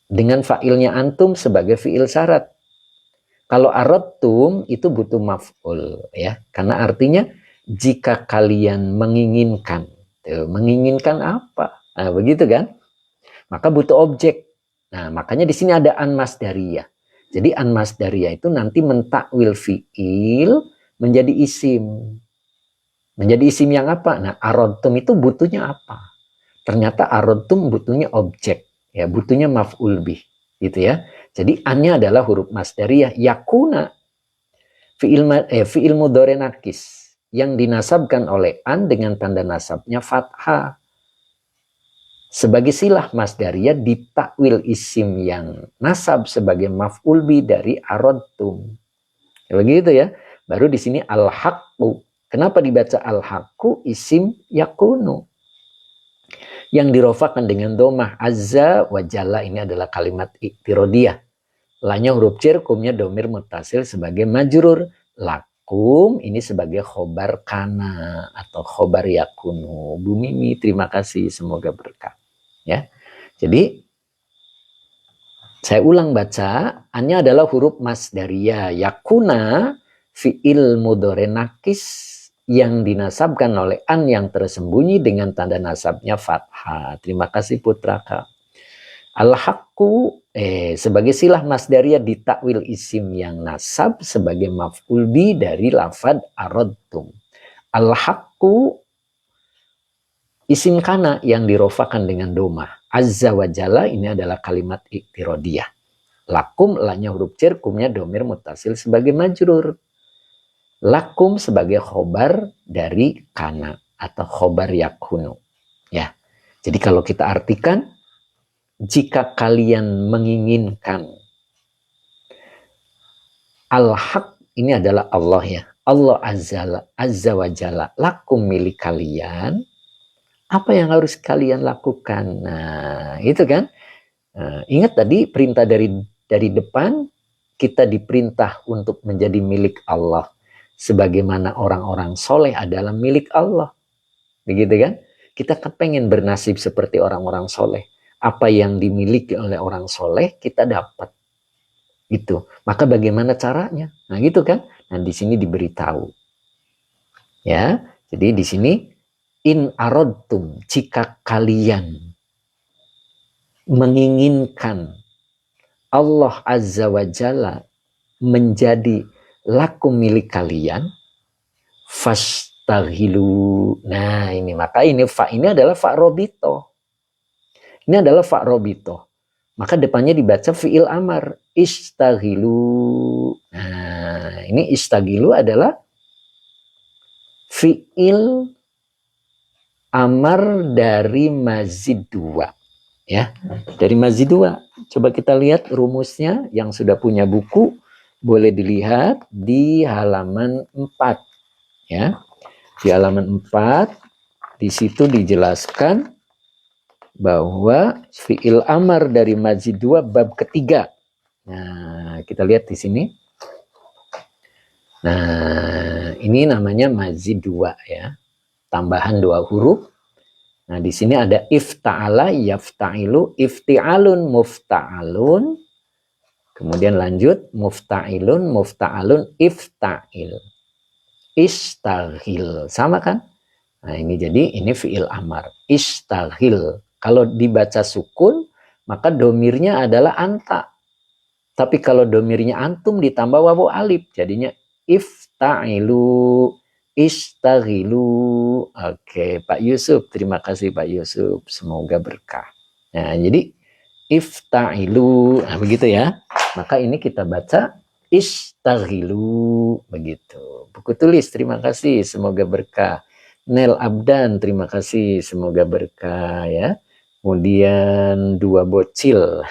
dengan fa'ilnya antum sebagai fi'il syarat. Kalau aradtum itu butuh maf'ul ya, karena artinya jika kalian menginginkan. Tuh, menginginkan apa? Nah, begitu kan? Maka butuh objek. Nah, makanya di sini ada an masdariyah. Jadi an masdariyah itu nanti mentakwil fi'il menjadi isim. Menjadi isim yang apa? Nah, aradtum itu butuhnya apa? Ternyata aradtum butuhnya objek, ya, butuhnya maf'ul bih, gitu ya. Jadi annya adalah huruf masdariyah. Yakuna fi'il mudhari nakis yang dinasabkan oleh an dengan tanda nasabnya fathah. Sebagai silah masdariyah ditakwil isim yang nasab sebagai maf'ul bi dari aradtum. Ya, begitu ya. Baru di sini al-haqqu. Kenapa dibaca al-haqqu isim yakunu? Yang dirofakan dengan domah azza wa jalla, ini adalah kalimat iktirodiyah. Lanya huruf jar, kumnya domir mutasil sebagai majrur. Lakum ini sebagai khobar kana atau khobar yakunu. Bu Mimi, terima kasih, semoga berkah. Ya, jadi saya ulang baca, annya adalah huruf masdariyah. Yakuna fi'il mudhari nakis yang dinasabkan oleh an yang tersembunyi dengan tanda nasabnya fathah. Terima kasih Putraka. Al-haqqu sebagai silah masdariyah ditakwil isim yang nasab sebagai maf'ul bi dari lafad aradtum. Al-haqqu isim kana yang dirofakan dengan domah. Azza wa jalla ini adalah kalimat iktirodiyah. Lakum lanya huruf jar, kumnya domir mutasil sebagai majrur. Lakum sebagai khobar dari kana atau khobar yakunu. Ya. Jadi kalau kita artikan, jika kalian menginginkan, al-haq ini adalah Allah ya. Allah azza wa jalla lakum milik kalian. Apa yang harus kalian lakukan? Nah, itu kan. Nah, ingat tadi perintah dari depan, kita diperintah untuk menjadi milik Allah. Sebagaimana orang-orang soleh adalah milik Allah. Begitu kan? Kita kepengen bernasib seperti orang-orang soleh. Apa yang dimiliki oleh orang soleh, kita dapat. Gitu. Maka bagaimana caranya? Nah gitu kan? Nah di sini diberitahu. Ya, jadi di sini in aradtum, jika kalian menginginkan Allah azza wa jalla menjadi lakum milik kalian, fastaghilu. Nah ini, maka ini fa ini adalah fa robito. Ini adalah fa robito. Maka depannya dibaca fi'il amar. Istaghilu. Nah ini istaghilu adalah fi'il amar dari mazid 2. Ya, dari mazid 2. Coba kita lihat rumusnya, yang sudah punya buku boleh dilihat di halaman 4. Ya. Di halaman 4 di situ dijelaskan bahwa fi'il amar dari mazid 2 bab ketiga. Nah, kita lihat di sini. Nah, ini namanya mazid 2 ya. Tambahan 2 huruf. Nah, di sini ada ifta'ala, yafta'ilu, ifti'alun, mufta'alun. Kemudian lanjut, mufta'ilun, mufta'alun, ifta'il. Istaghil. Sama kan? Nah, ini jadi ini fi'il amar. Istaghil. Kalau dibaca sukun, maka domirnya adalah anta. Tapi kalau domirnya antum ditambah wawu alif, jadinya ifta'ilu, istaghilu. Oke, Pak Yusuf, terima kasih Pak Yusuf, semoga berkah. Nah, jadi ifta'ilu, nah begitu ya. Maka ini kita baca istaghilu, begitu. Buku tulis, terima kasih, semoga berkah. Nel Abdan, terima kasih, semoga berkah ya. Kemudian 2 bocil.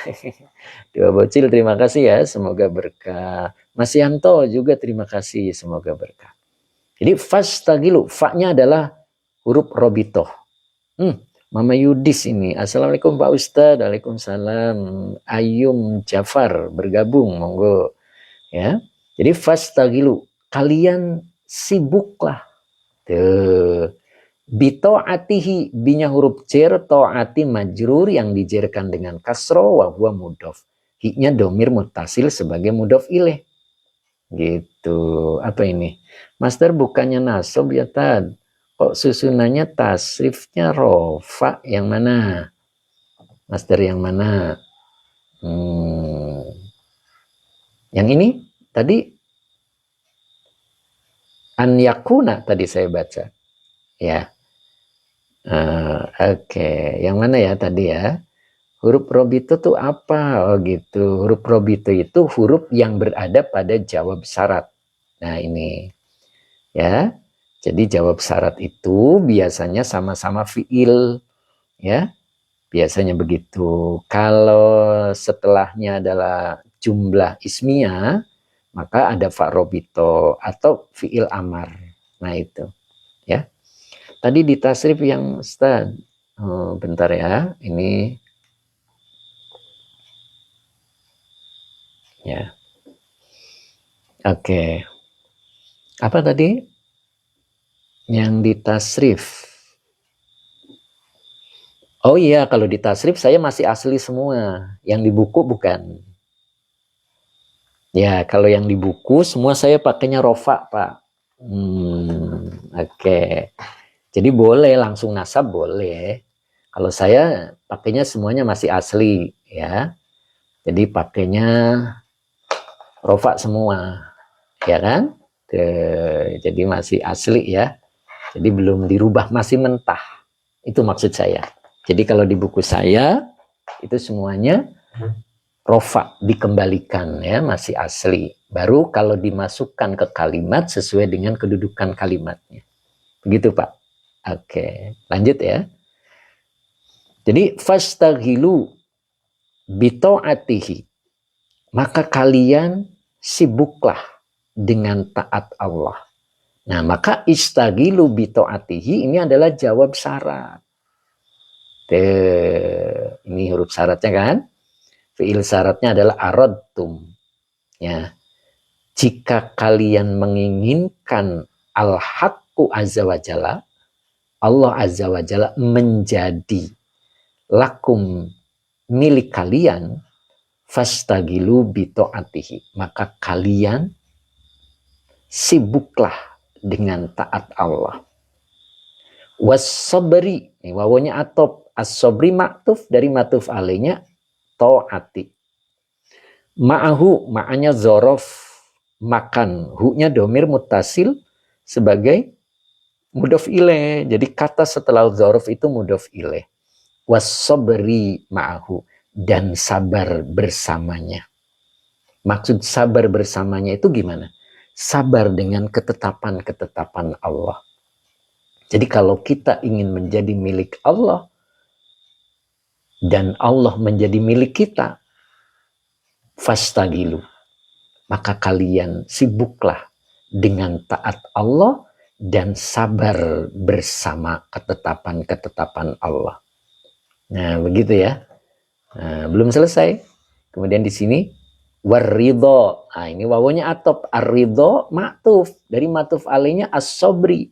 2 bocil, terima kasih ya, semoga berkah. Mas Yanto juga terima kasih, semoga berkah. Jadi fastagilu, fa-nya adalah huruf robitoh. Mama Yudis ini, assalamualaikum Pak Ustadz, waalaikumsalam. Ayum Jafar bergabung, monggo. Ya, jadi fastagilu, kalian sibuklah. Tuh. Bito'atihi, binya huruf jar, to'ati majrur yang dijerkan dengan kasro wa huwa mudhof. Hi-nya domir mutasil sebagai mudhof ilaih. Gitu. Apa ini? Master bukannya nasob ya Tad. Kok susunannya tasrifnya rofa, yang mana? Master yang mana? Yang ini tadi an yakuna tadi saya baca. Ya. Oke, yang mana ya tadi ya? Huruf robito tuh apa? Oh gitu. Huruf robito itu huruf yang berada pada jawab syarat. Nah ini ya. Jadi jawab syarat itu biasanya sama-sama fiil ya. Biasanya begitu. Kalau setelahnya adalah jumlah ismiyah, maka ada fa'robito atau fiil amar. Nah itu ya. Tadi di tasrif yang Ustaz. Oh, bentar ya. Ini ya. Oke. Apa tadi? Yang di tasrif. Oh iya, kalau di tasrif saya masih asli semua. Yang di buku bukan. Ya, kalau yang di buku semua saya pakainya rofa, Pak. Oke. Jadi boleh langsung nasab boleh. Kalau saya pakainya semuanya masih asli ya. Jadi pakainya rofa semua, ya kan? Jadi masih asli ya. Jadi belum dirubah, masih mentah. Itu maksud saya. Jadi kalau di buku saya itu semuanya rofa dikembalikan ya, masih asli. Baru kalau dimasukkan ke kalimat sesuai dengan kedudukan kalimatnya. Begitu Pak. Oke, lanjut ya. Jadi fastaghilu bito'atihi. Maka kalian sibuklah dengan taat Allah. Nah, maka istagilu bito'atihi ini adalah jawab syarat. Ini huruf syaratnya kan? Fiil syaratnya adalah aradtum. Ya. Jika kalian menginginkan al-haqqu azza wa jalla, Allah azza wa jalla menjadi lakum milik kalian, fastagilu bito'atihi. Maka kalian sibuklah dengan taat Allah. Was-sabri, wawunya atop, as-sabri maktuf dari matuf alainya ta'ati. Ma'ahu, ma'anya zorof, makan, hu-nya domir mutasil sebagai mudhof ilaih. Jadi kata setelah zorof itu mudhof ilaih. Was-sabri ma'ahu, dan sabar bersamanya. Maksud sabar bersamanya itu gimana? Sabar dengan ketetapan-ketetapan Allah. Jadi kalau kita ingin menjadi milik Allah dan Allah menjadi milik kita, fastagilu, maka kalian sibuklah dengan taat Allah dan sabar bersama ketetapan-ketetapan Allah. Nah, begitu ya. Nah, belum selesai. Kemudian di sini warridho. Nah, ini wawunya atop, ar-ridho maktuf dari matuf alainya as-sabri.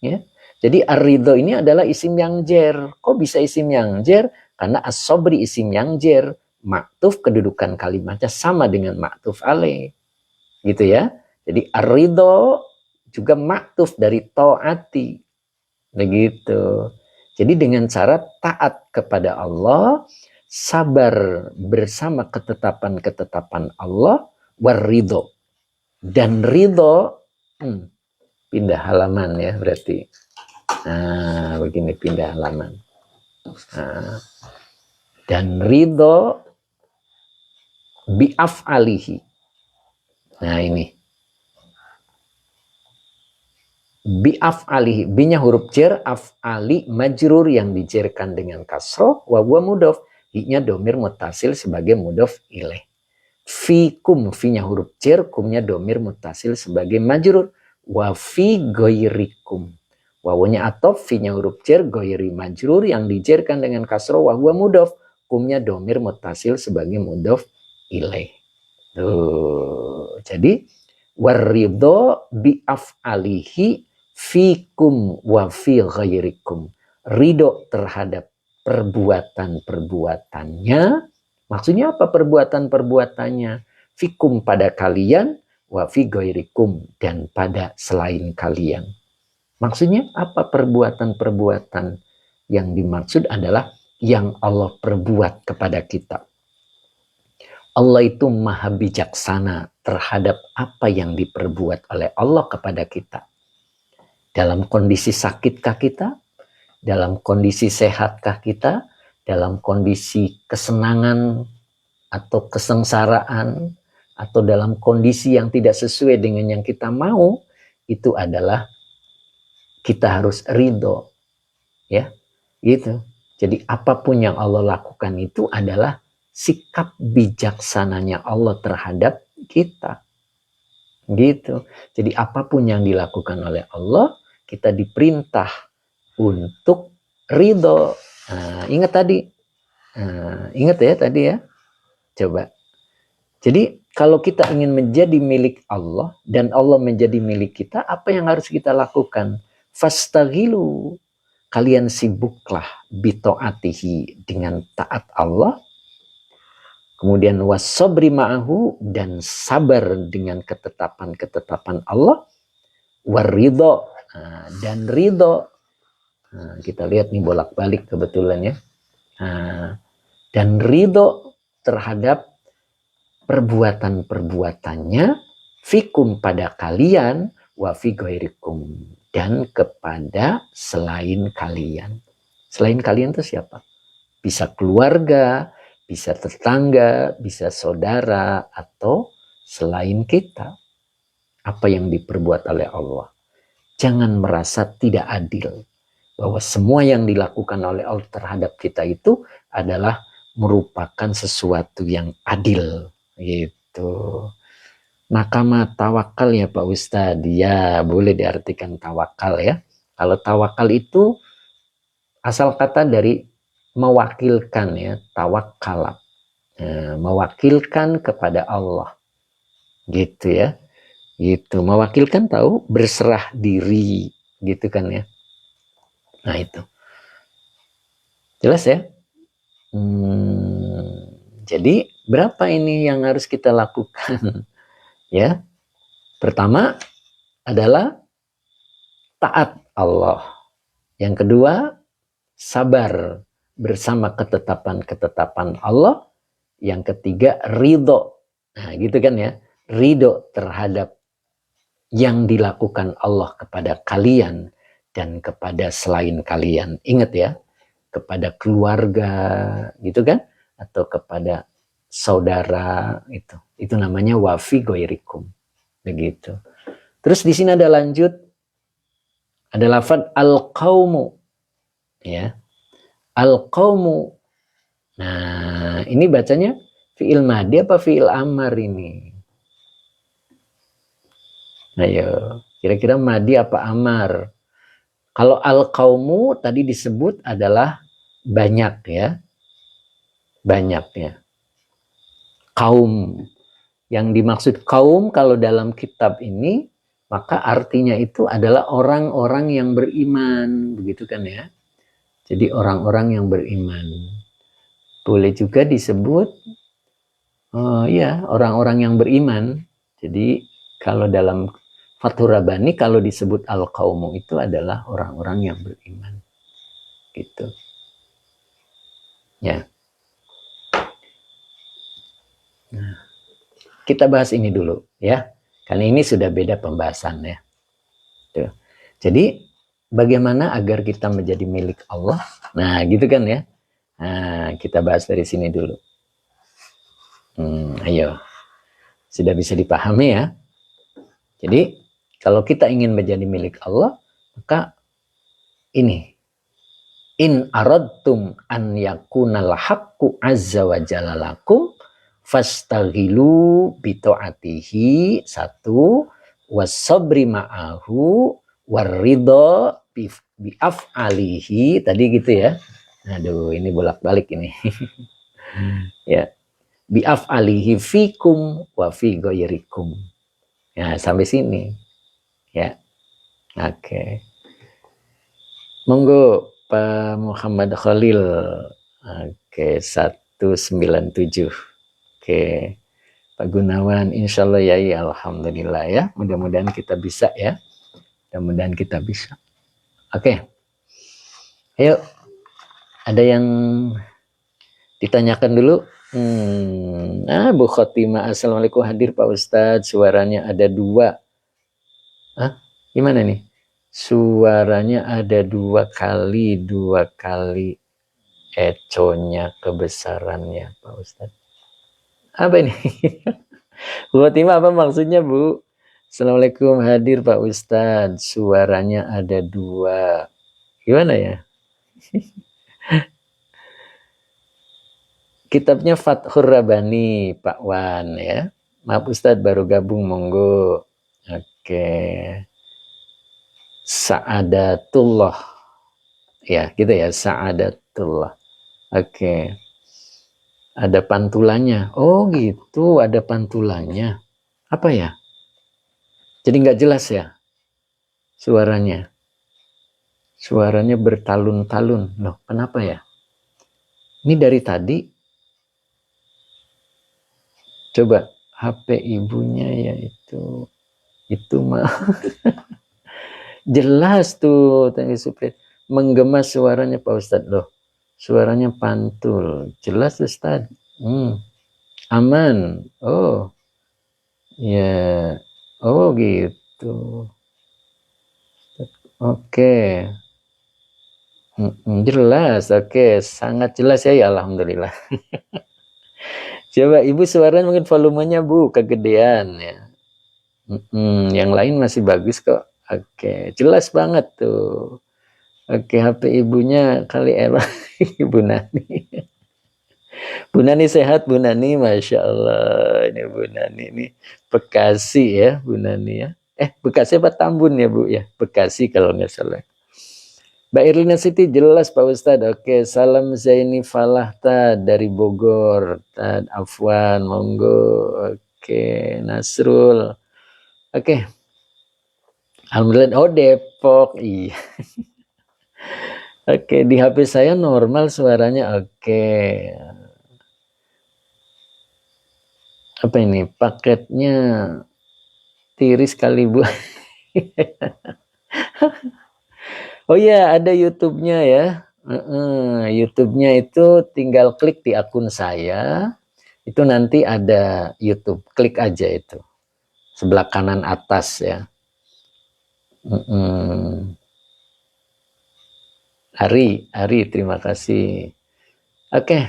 Ya. Jadi ar-ridho ini adalah isim yang jer. Kok bisa isim yang jer? Karena as-sabri isim yang jer. Maktuf kedudukan kalimatnya sama dengan maktuf alaih. Gitu ya. Jadi ar-ridho juga maktuf dari ta'ati. Begitu. Jadi dengan cara taat kepada Allah, sabar bersama ketetapan-ketetapan Allah, warridho. Dan ridho, pindah halaman ya berarti. Nah, begini pindah halaman. Nah, dan ridho bi'af'alihi. Nah ini. Bi'af'alihi. Binya huruf jer, af'ali majrur yang dijerkan dengan kasroh, wa huwa mudhof. Hi-nya domir mutasil sebagai mudhof ilaih. Fikum, fi-nya huruf jer, kumnya domir mutasil sebagai majrur. Wa fi goirikum. Wawunya atof, fi-nya huruf jer, goiri majrur yang dijerkan dengan kasroh, wa huwa mudhof. Kumnya domir mutasil sebagai mudhof ilaih. Tuh. Jadi waridho bi'af'alihi fikum wa fi ghairikum. Ridho terhadap perbuatan-perbuatannya. Maksudnya apa perbuatan-perbuatannya? Fikum pada kalian, wa fi ghairikum dan pada selain kalian. Maksudnya apa perbuatan-perbuatan? Yang dimaksud adalah yang Allah perbuat kepada kita. Allah itu maha bijaksana terhadap apa yang diperbuat oleh Allah kepada kita. Dalam kondisi sakitkah kita? Dalam kondisi sehatkah kita? Dalam kondisi kesenangan atau kesengsaraan? Atau dalam kondisi yang tidak sesuai dengan yang kita mau? Itu adalah kita harus ridho. Ya, gitu. Jadi apapun yang Allah lakukan itu adalah sikap bijaksananya Allah terhadap kita. Gitu. Jadi apapun yang dilakukan oleh Allah, kita diperintah untuk ridho. Nah, ingat tadi. Ingat ya tadi ya. Coba. Jadi kalau kita ingin menjadi milik Allah dan Allah menjadi milik kita, apa yang harus kita lakukan? Fastaghilu. Kalian sibuklah bitoatihi dengan taat Allah. Kemudian wasobri ma'ahu dan sabar dengan ketetapan-ketetapan Allah. Waridho dan ridho. Kita lihat nih bolak-balik kebetulan ya. Dan ridho terhadap perbuatan-perbuatannya fikum pada kalian wa fi ghairikum dan kepada selain kalian. Selain kalian itu siapa? Bisa keluarga, bisa tetangga, bisa saudara, atau selain kita. Apa yang diperbuat oleh Allah. Jangan merasa tidak adil. Bahwa semua yang dilakukan oleh Allah terhadap kita itu adalah merupakan sesuatu yang adil. Gitu. Nakama tawakal ya Pak Ustadz. Ya boleh diartikan tawakal ya. Kalau tawakal itu asal kata dari mewakilkan ya, tawakal. Mewakilkan kepada Allah. Gitu ya. Gitu. Mewakilkan tahu berserah diri gitu kan ya. Nah itu. Jelas ya? Jadi berapa ini yang harus kita lakukan? Ya. Pertama adalah taat Allah. Yang kedua, sabar bersama ketetapan-ketetapan Allah. Yang ketiga, ridho. Nah, gitu kan ya. Ridho terhadap yang dilakukan Allah kepada kalian dan kepada selain kalian. Ingat ya, kepada keluarga, gitu kan? Atau kepada saudara, itu. Itu namanya wafi goirikum. Begitu. Terus di sini ada lanjut, ada lafaz al-qaumu. Ya. Al-qaumu. Nah, ini bacanya fi'il madhi apa fi'il amar ini? Ayo, kira-kira madhi apa amar? Kalau al-qaumu tadi disebut adalah banyak ya. Banyak ya. Kaum. Yang dimaksud kaum kalau dalam kitab ini, maka artinya itu adalah orang-orang yang beriman. Begitu kan ya. Jadi orang-orang yang beriman. Boleh juga disebut ya orang-orang yang beriman. Jadi kalau dalam Fathur Rabbani kalau disebut al-qaumu itu adalah orang-orang yang beriman. Gitu. Ya. Nah, kita bahas ini dulu ya. Karena ini sudah beda pembahasan ya. Tuh. Jadi bagaimana agar kita menjadi milik Allah? Nah, gitu kan ya. Nah, kita bahas dari sini dulu. Ayo. Sudah bisa dipahami ya. Jadi, kalau kita ingin menjadi milik Allah, maka ini. In aradtum an yakunal haqqu azza wa jalla lakum fastaghilu bi ta'atihi satu wasabri ma'ahu waridho bi af'alihi tadi gitu ya. Aduh, ini bolak-balik ini. Ya. Bi af'alihi fikum wa fi ghairikum. Ya, sampai sini. Ya. Oke. Monggo Pak Muhammad Khalil. Oke, 197. Oke. Pak Gunawan, insya Allah ya, alhamdulillah ya. Mudah-mudahan kita bisa ya. Mudah-mudahan kita bisa. Oke. Ayo. Ada yang ditanyakan dulu? Bu Khotimah, assalamualaikum hadir Pak Ustadz. Suaranya ada 2. Gimana nih? Suaranya ada dua kali econya kebesarannya Pak Ustadz. Apa ini? Bu Fatimah, apa maksudnya Bu? Assalamualaikum, hadir Pak Ustadz. Suaranya ada dua. Gimana ya? Kitabnya Fathur Rabbani, Pak Wan ya. Maaf Ustadz baru gabung, monggo. Oke. Sa'adatullah. Ya, gitu ya, Sa'adatullah. Oke. Ada pantulannya. Oh gitu, ada pantulannya. Apa ya? Jadi nggak jelas ya suaranya. Suaranya bertalun-talun. Loh, kenapa ya? Ini dari tadi. Coba HP ibunya ya itu mah jelas tuh Tangki Suprit. Menggema suaranya Pak Ustadz loh. Suaranya pantul. Jelas Ustadz. Aman. Oh. Ya. Oh gitu. Oke. Jelas. Oke. Sangat jelas ya alhamdulillah. Coba ibu suaranya mungkin volumenya Bu kegedean ya. Yang lain masih bagus kok. Oke, jelas banget tuh. Oke, HP ibunya kali emang Bu Nani. Bu Nani sehat Bu Nani, Masya Allah. Ini Bu Nani ini Bekasi ya Bu Nani ya. Bekasi apa Tambun ya Bu ya? Bekasi kalau nggak salah. Mbak Irlina Siti jelas Pak Ustadz. Oke, salam Zaini Falah dari Bogor. Tad Afwan, monggo. Oke, Nasrul. Oke. Alhamdulillah. Oh, Depok. Iya. Oke, di HP saya normal suaranya. Oke. Apa ini? Paketnya tiris kali Bu. Oh iya, ada YouTube-nya ya. YouTube-nya itu tinggal klik di akun saya. Itu nanti ada YouTube. Klik aja itu. Sebelah kanan atas ya. Ari, terima kasih. Oke.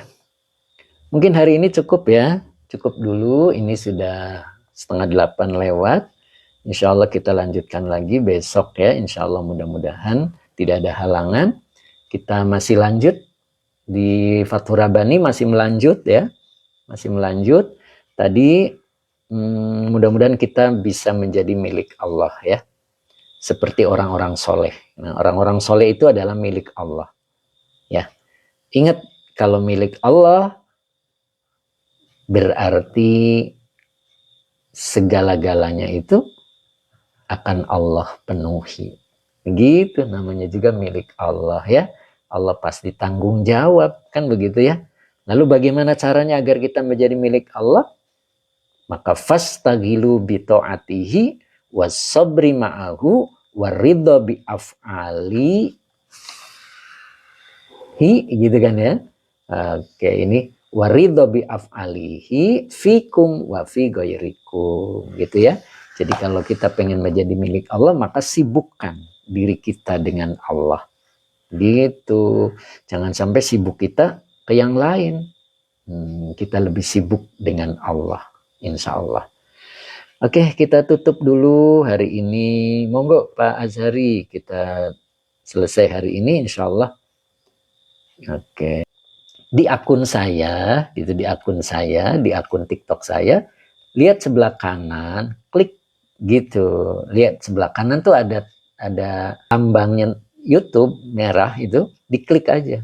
Mungkin hari ini cukup ya. Cukup dulu. Ini sudah 7:30 lewat. Insya Allah kita lanjutkan lagi besok ya. Insya Allah mudah-mudahan tidak ada halangan. Kita masih lanjut di Fathur Rabbani, masih melanjut ya. Masih melanjut. Tadi mudah-mudahan kita bisa menjadi milik Allah ya. Seperti orang-orang soleh. Nah, orang-orang soleh itu adalah milik Allah. Ya, ingat kalau milik Allah berarti segala-galanya itu akan Allah penuhi. Begitu namanya juga milik Allah ya. Allah pasti tanggung jawab kan begitu ya. Lalu bagaimana caranya agar kita menjadi milik Allah? Maka fastaghilu bi ta'atihi was-sabri ma'ahu waridha bi af'ali gitu kan ya. Oke, ini waridha bi af'alihi fikum wa fi ghairikum gitu ya. Jadi kalau kita pengen menjadi milik Allah maka sibukkan diri kita dengan Allah. Gitu. Jangan sampai sibuk kita ke yang lain. Kita lebih sibuk dengan Allah, insya Allah. Oke, kita tutup dulu hari ini. Monggo Pak Azhari, kita selesai hari ini insya Allah. Oke. Di akun saya, gitu, di akun TikTok saya, lihat sebelah kanan, klik gitu. Lihat sebelah kanan tuh ada lambangnya YouTube merah itu, diklik aja.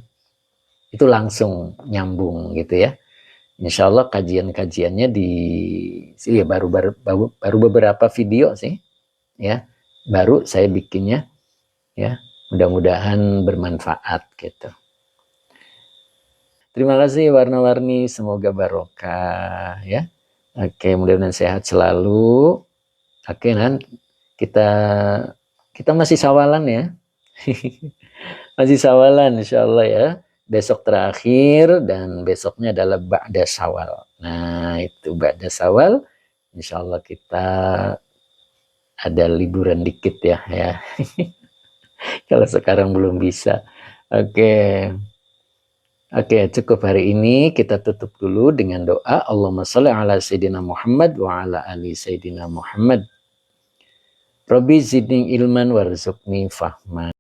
Itu langsung nyambung gitu ya. Insya Allah kajian-kajiannya baru beberapa video sih ya, baru saya bikinnya ya, mudah-mudahan bermanfaat gitu. Terima kasih warna-warni, semoga barokah ya. Oke, mudah-mudahan sehat selalu. Oke, kita masih sawalan ya. Masih sawalan insya Allah ya. Besok terakhir dan besoknya adalah Ba'da Syawal. Nah itu Ba'da Syawal, insya Allah kita ada liburan dikit ya. Kalau sekarang belum bisa. Oke. Oke, cukup hari ini kita tutup dulu dengan doa. Allahumma sholli ala sayyidina Muhammad wa ala ali sayyidina Muhammad. Rabbi zidni ilman warzuqni fahman.